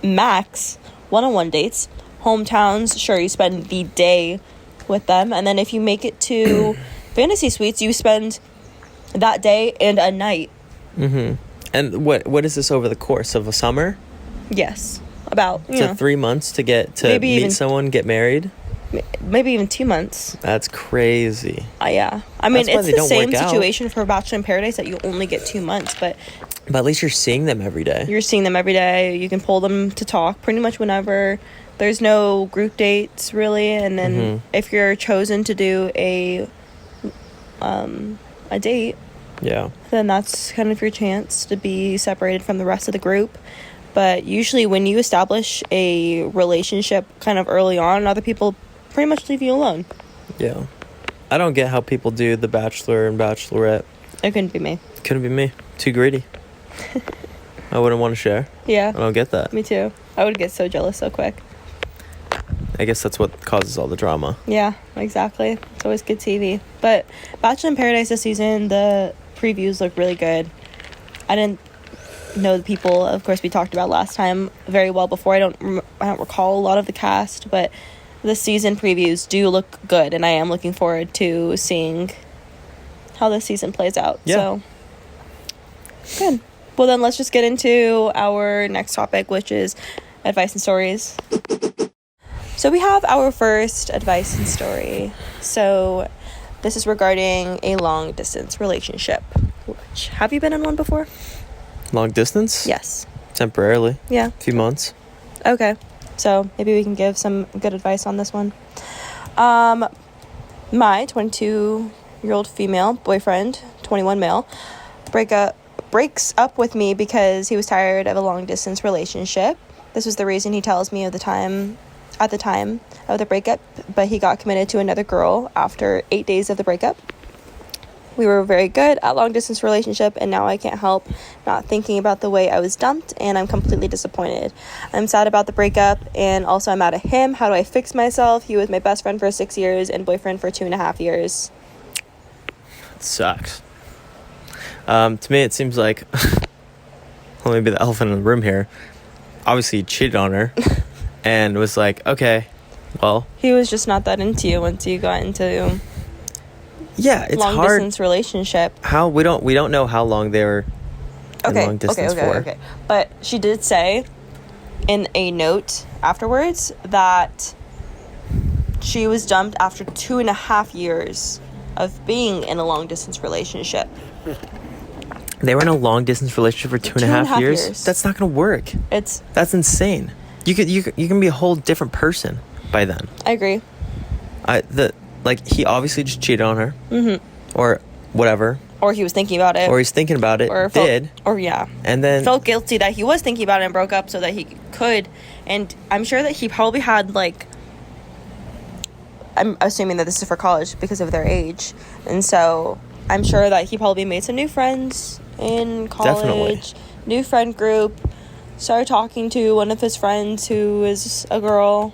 Speaker 1: max one-on-one dates. Hometowns, sure, you spend the day with them. And then if you make it to fantasy suites, you spend that day and a night.
Speaker 2: And what is this over the course of a summer?
Speaker 1: Yes. About,
Speaker 2: To 3 months to
Speaker 1: Maybe
Speaker 2: meet
Speaker 1: even-
Speaker 2: someone, get married?
Speaker 1: maybe even 2 months.
Speaker 2: That's crazy.
Speaker 1: Yeah. I mean,
Speaker 2: That's why
Speaker 1: it's
Speaker 2: they
Speaker 1: the
Speaker 2: don't
Speaker 1: same
Speaker 2: work out.
Speaker 1: situation for Bachelor in Paradise that you only get 2 months, but
Speaker 2: at least you're seeing them every day.
Speaker 1: you're seeing them every day. You can pull them to talk pretty much whenever. There's no group dates really, and then if you're chosen to do a date,
Speaker 2: Yeah.
Speaker 1: then that's kind of your chance to be separated from the rest of the group. But usually when you establish a relationship kind of early on, other people pretty much leave you alone.
Speaker 2: Yeah. I don't get how people do the Bachelor and Bachelorette.
Speaker 1: It couldn't be me.
Speaker 2: Couldn't be me. Too greedy. I wouldn't want to share.
Speaker 1: Yeah.
Speaker 2: I don't get that.
Speaker 1: Me too. I would get so jealous so quick.
Speaker 2: I guess that's what causes all the drama.
Speaker 1: Yeah, exactly. It's always good TV. But Bachelor in Paradise this season, the previews look really good. I didn't know the people, of course, we talked about last time very well before. I don't recall a lot of the cast, but the season previews do look good, and I am looking forward to seeing how this season plays out.
Speaker 2: Yeah.
Speaker 1: So, good. Well, then let's just get into our next topic, which is advice and stories. So we have our first advice and story. So this is regarding a long distance relationship. Which, have you been in one before?
Speaker 2: Long distance?
Speaker 1: Yes.
Speaker 2: Temporarily.
Speaker 1: Yeah.
Speaker 2: A few months.
Speaker 1: Okay. So maybe we can give some good advice on this one. My 22-year-old female boyfriend, 21 male, breaks up with me because he was tired of a long distance relationship. This was the reason he tells me at the time of the breakup, but he got committed to another girl after 8 days of the breakup. We were very good at long distance relationship, and now I can't help not thinking about the way I was dumped, and I'm completely disappointed. I'm sad about the breakup, and also I'm mad at him. How do I fix myself? He was my best friend for 6 years and boyfriend for 2.5 years.
Speaker 2: It sucks. To me, it seems like, let me be the elephant in the room here. Obviously, he cheated on her and was like, okay, well.
Speaker 1: He was just not that into you once you got into
Speaker 2: it's
Speaker 1: long
Speaker 2: hard.
Speaker 1: distance relationship.
Speaker 2: How we don't know how long they were in long distance for.
Speaker 1: Okay. But she did say in a note afterwards that she was dumped after 2.5 years of being in a long distance relationship.
Speaker 2: They were in a long distance relationship for 2.5 years. That's not gonna work. That's insane. You can be a whole different person by then.
Speaker 1: I agree.
Speaker 2: He obviously just cheated on her, or whatever,
Speaker 1: or he was thinking about it,
Speaker 2: or he's thinking about it, and then
Speaker 1: felt guilty that he was thinking about it and broke up so that he could. And I'm sure that he probably had I'm assuming that this is for college because of their age, and so I'm sure that he probably made some new friends in college.
Speaker 2: Definitely.
Speaker 1: New friend group, started talking to one of his friends who is a girl,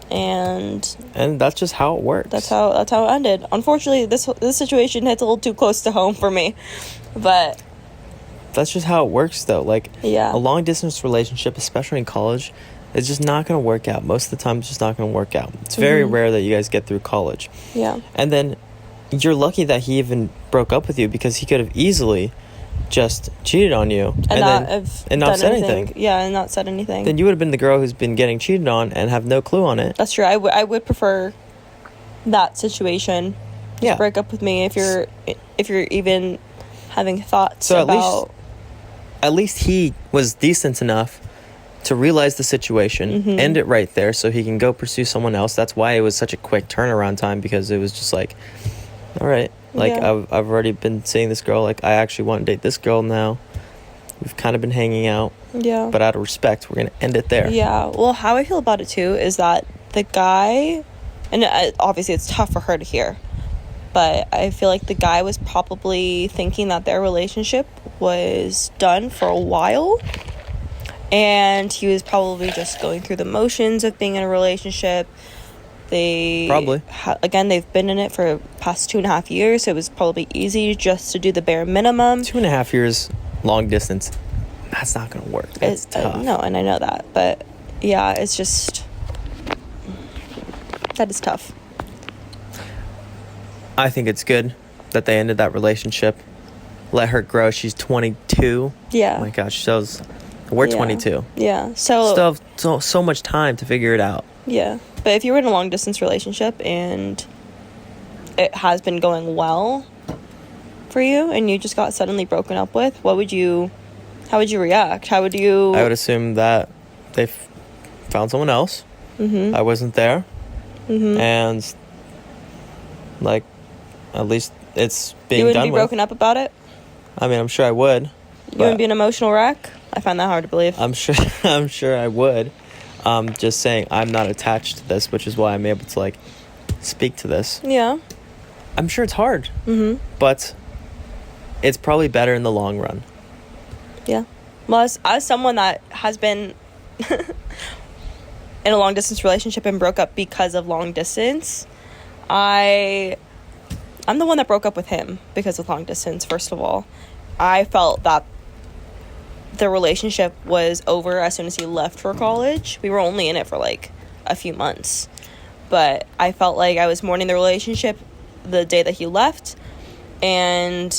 Speaker 1: and that's
Speaker 2: just how it works.
Speaker 1: That's how it ended. Unfortunately, this situation hits a little too close to home for me, but
Speaker 2: that's just how it works, though.
Speaker 1: Yeah.
Speaker 2: A long distance relationship, especially in college, is just not going to work out. Most of the time, it's just not going to work out. It's very rare that you guys get through college.
Speaker 1: Yeah.
Speaker 2: And then you're lucky that he even broke up with you, because he could have easily just cheated on you and not said anything.
Speaker 1: Yeah, and not said anything.
Speaker 2: Then you would have been the girl who's been getting cheated on and have no clue on it.
Speaker 1: That's true. I would prefer that situation. Just break up with me if you're even having thoughts about.
Speaker 2: At least he was decent enough to realize the situation, end it right there, so he can go pursue someone else. That's why it was such a quick turnaround time, because it was just like, all right. I've already been seeing this girl. I actually want to date this girl now. We've kind of been hanging out.
Speaker 1: Yeah.
Speaker 2: But out of respect, we're going to end it there.
Speaker 1: Yeah. Well, how I feel about it, too, is that the guy... And obviously, it's tough for her to hear. But I feel like the guy was probably thinking that their relationship was done for a while. And he was probably just going through the motions of being in a relationship. They
Speaker 2: probably
Speaker 1: again, they've been in it for past 2.5 years, so it was probably easy just to do the bare minimum.
Speaker 2: 2.5 years long distance, that's not gonna work. It's tough.
Speaker 1: No, and I know that, but yeah, it's just that is tough.
Speaker 2: I think it's good that they ended that relationship. Let her grow. She's 22.
Speaker 1: Yeah.
Speaker 2: Oh my gosh, we're 22.
Speaker 1: Yeah. So
Speaker 2: still have so much time to figure it out.
Speaker 1: Yeah. But if you were in a long distance relationship and it has been going well for you and you just got suddenly broken up with, how would you react?
Speaker 2: I would assume that they found someone else.
Speaker 1: Mm-hmm.
Speaker 2: I wasn't there.
Speaker 1: Mm-hmm.
Speaker 2: And, like, at least it's being done with.
Speaker 1: You wouldn't be broken up about it?
Speaker 2: I mean, I'm sure I would.
Speaker 1: You wouldn't be an emotional wreck? I find that hard to believe.
Speaker 2: I'm sure I would. Just saying, I'm not attached to this, which is why I'm able to, like, speak to this.
Speaker 1: Yeah.
Speaker 2: I'm sure it's hard.
Speaker 1: Mm-hmm.
Speaker 2: But it's probably better in the long run.
Speaker 1: Yeah. Well, as someone that has been in a long distance relationship and broke up because of long distance, I'm the one that broke up with him because of long distance. First of all, I felt that the relationship was over as soon as he left for college. We were only in it for like a few months, but I felt like I was mourning the relationship the day that he left. And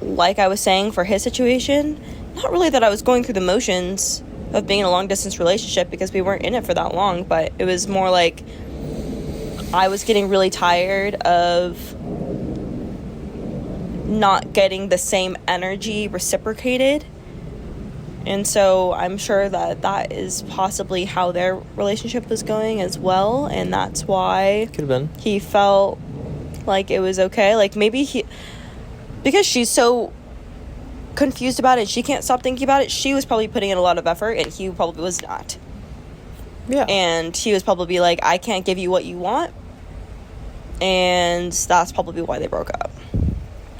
Speaker 1: like I was saying, for his situation, not really that I was going through the motions of being in a long distance relationship because we weren't in it for that long, but it was more like I was getting really tired of not getting the same energy reciprocated. And so I'm sure that is possibly how their relationship was going as well, and that's why
Speaker 2: Could have been.
Speaker 1: he felt like it was okay. Like maybe because she's so confused about it and she can't stop thinking about it, she was probably putting in a lot of effort and he probably was not.
Speaker 2: Yeah.
Speaker 1: And he was probably like, I can't give you what you want, and that's probably why they broke up.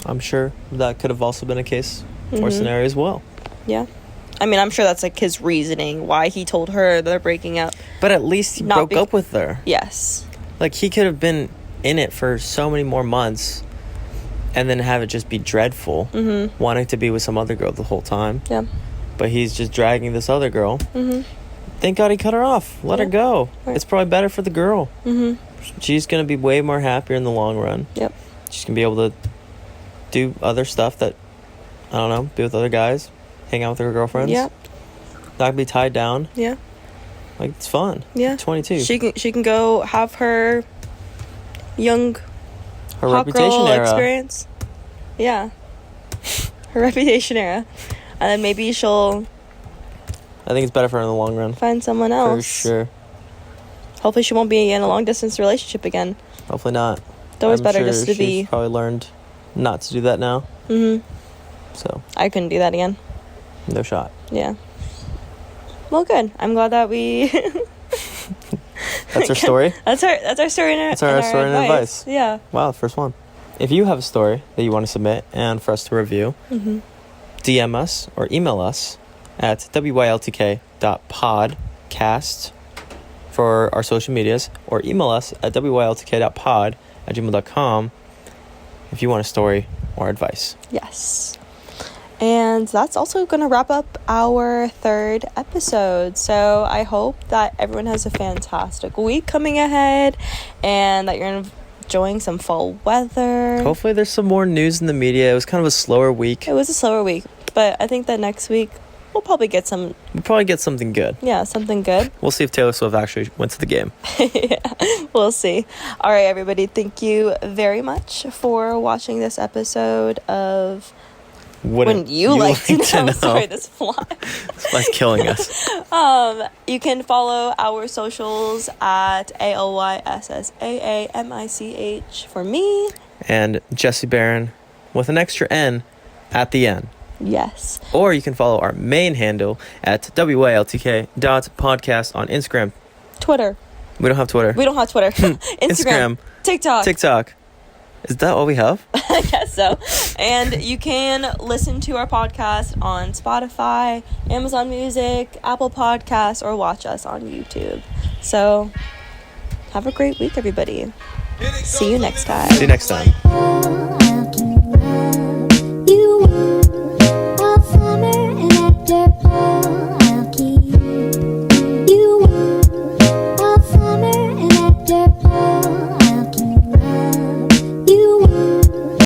Speaker 2: I'm sure that could have also been a case or
Speaker 1: Mm-hmm.
Speaker 2: scenario as well.
Speaker 1: Yeah. I mean, I'm sure that's like his reasoning why he told her they're breaking up.
Speaker 2: But at least he broke up with her.
Speaker 1: Yes.
Speaker 2: Like, he could have been in it for so many more months and then have it just be dreadful,
Speaker 1: Mm-hmm.
Speaker 2: wanting to be with some other girl the whole time.
Speaker 1: Yeah.
Speaker 2: But he's just dragging this other girl.
Speaker 1: Mm-hmm.
Speaker 2: Thank God he cut her off. Let her go.
Speaker 1: Right.
Speaker 2: It's probably better for the girl.
Speaker 1: Mm-hmm.
Speaker 2: She's going to be way more happier in the long run.
Speaker 1: Yep.
Speaker 2: She's going to be able to do other stuff that, I don't know, be with other guys, hang out with her girlfriends.
Speaker 1: Yep.
Speaker 2: Not be tied down.
Speaker 1: Yeah.
Speaker 2: Like, it's fun.
Speaker 1: Yeah.
Speaker 2: 22.
Speaker 1: She can go have her young
Speaker 2: Her
Speaker 1: hot
Speaker 2: reputation
Speaker 1: girl
Speaker 2: era.
Speaker 1: experience. Yeah. Her reputation era. And then maybe she'll
Speaker 2: I think it's better for her in the long run.
Speaker 1: find someone else.
Speaker 2: For sure.
Speaker 1: Hopefully she won't be in a long distance relationship again.
Speaker 2: Hopefully not.
Speaker 1: It's always
Speaker 2: I'm
Speaker 1: better
Speaker 2: sure
Speaker 1: just to
Speaker 2: she's
Speaker 1: be.
Speaker 2: probably learned not to do that now.
Speaker 1: Mm-hmm.
Speaker 2: So,
Speaker 1: I couldn't do that again.
Speaker 2: no shot.
Speaker 1: Yeah. Well, good. I'm glad that we.
Speaker 2: That's our story.
Speaker 1: That's our story and our,
Speaker 2: That's our story and advice.
Speaker 1: Yeah.
Speaker 2: Wow, the first one. If you have a story that you want to submit and for us to review,
Speaker 1: Mm-hmm.
Speaker 2: DM us or email us at wyltk.podcast for our social medias, or email us at wyltk.pod@gmail.com if you want a story or advice.
Speaker 1: Yes. And that's also going to wrap up our third episode. So I hope that everyone has a fantastic week coming ahead and that you're enjoying some fall weather.
Speaker 2: Hopefully there's some more news in the media. It was kind of a slower week.
Speaker 1: It was a slower week, but I think that next week we'll probably get some,
Speaker 2: We'll probably get something good.
Speaker 1: something good.
Speaker 2: We'll see if Taylor Swift actually went to the game.
Speaker 1: Yeah, we'll see. All right, everybody. Thank you very much for watching this episode of
Speaker 2: Wouldn't
Speaker 1: you like to know?
Speaker 2: know?
Speaker 1: Sorry, this fly.
Speaker 2: This fly's killing us.
Speaker 1: You can follow our socials at ALYSSAAMICH for me.
Speaker 2: And Jesse Barron with an extra N at the end.
Speaker 1: Yes.
Speaker 2: Or you can follow our main handle at wyltk.podcast on Instagram.
Speaker 1: Twitter.
Speaker 2: We don't have Twitter.
Speaker 1: We don't have Twitter. Instagram. TikTok.
Speaker 2: Is that all we have?
Speaker 1: I guess so. And you can listen to our podcast on Spotify, Amazon Music, Apple Podcasts, or watch us on YouTube. So have a great week, everybody. See you next time.
Speaker 2: See you next time.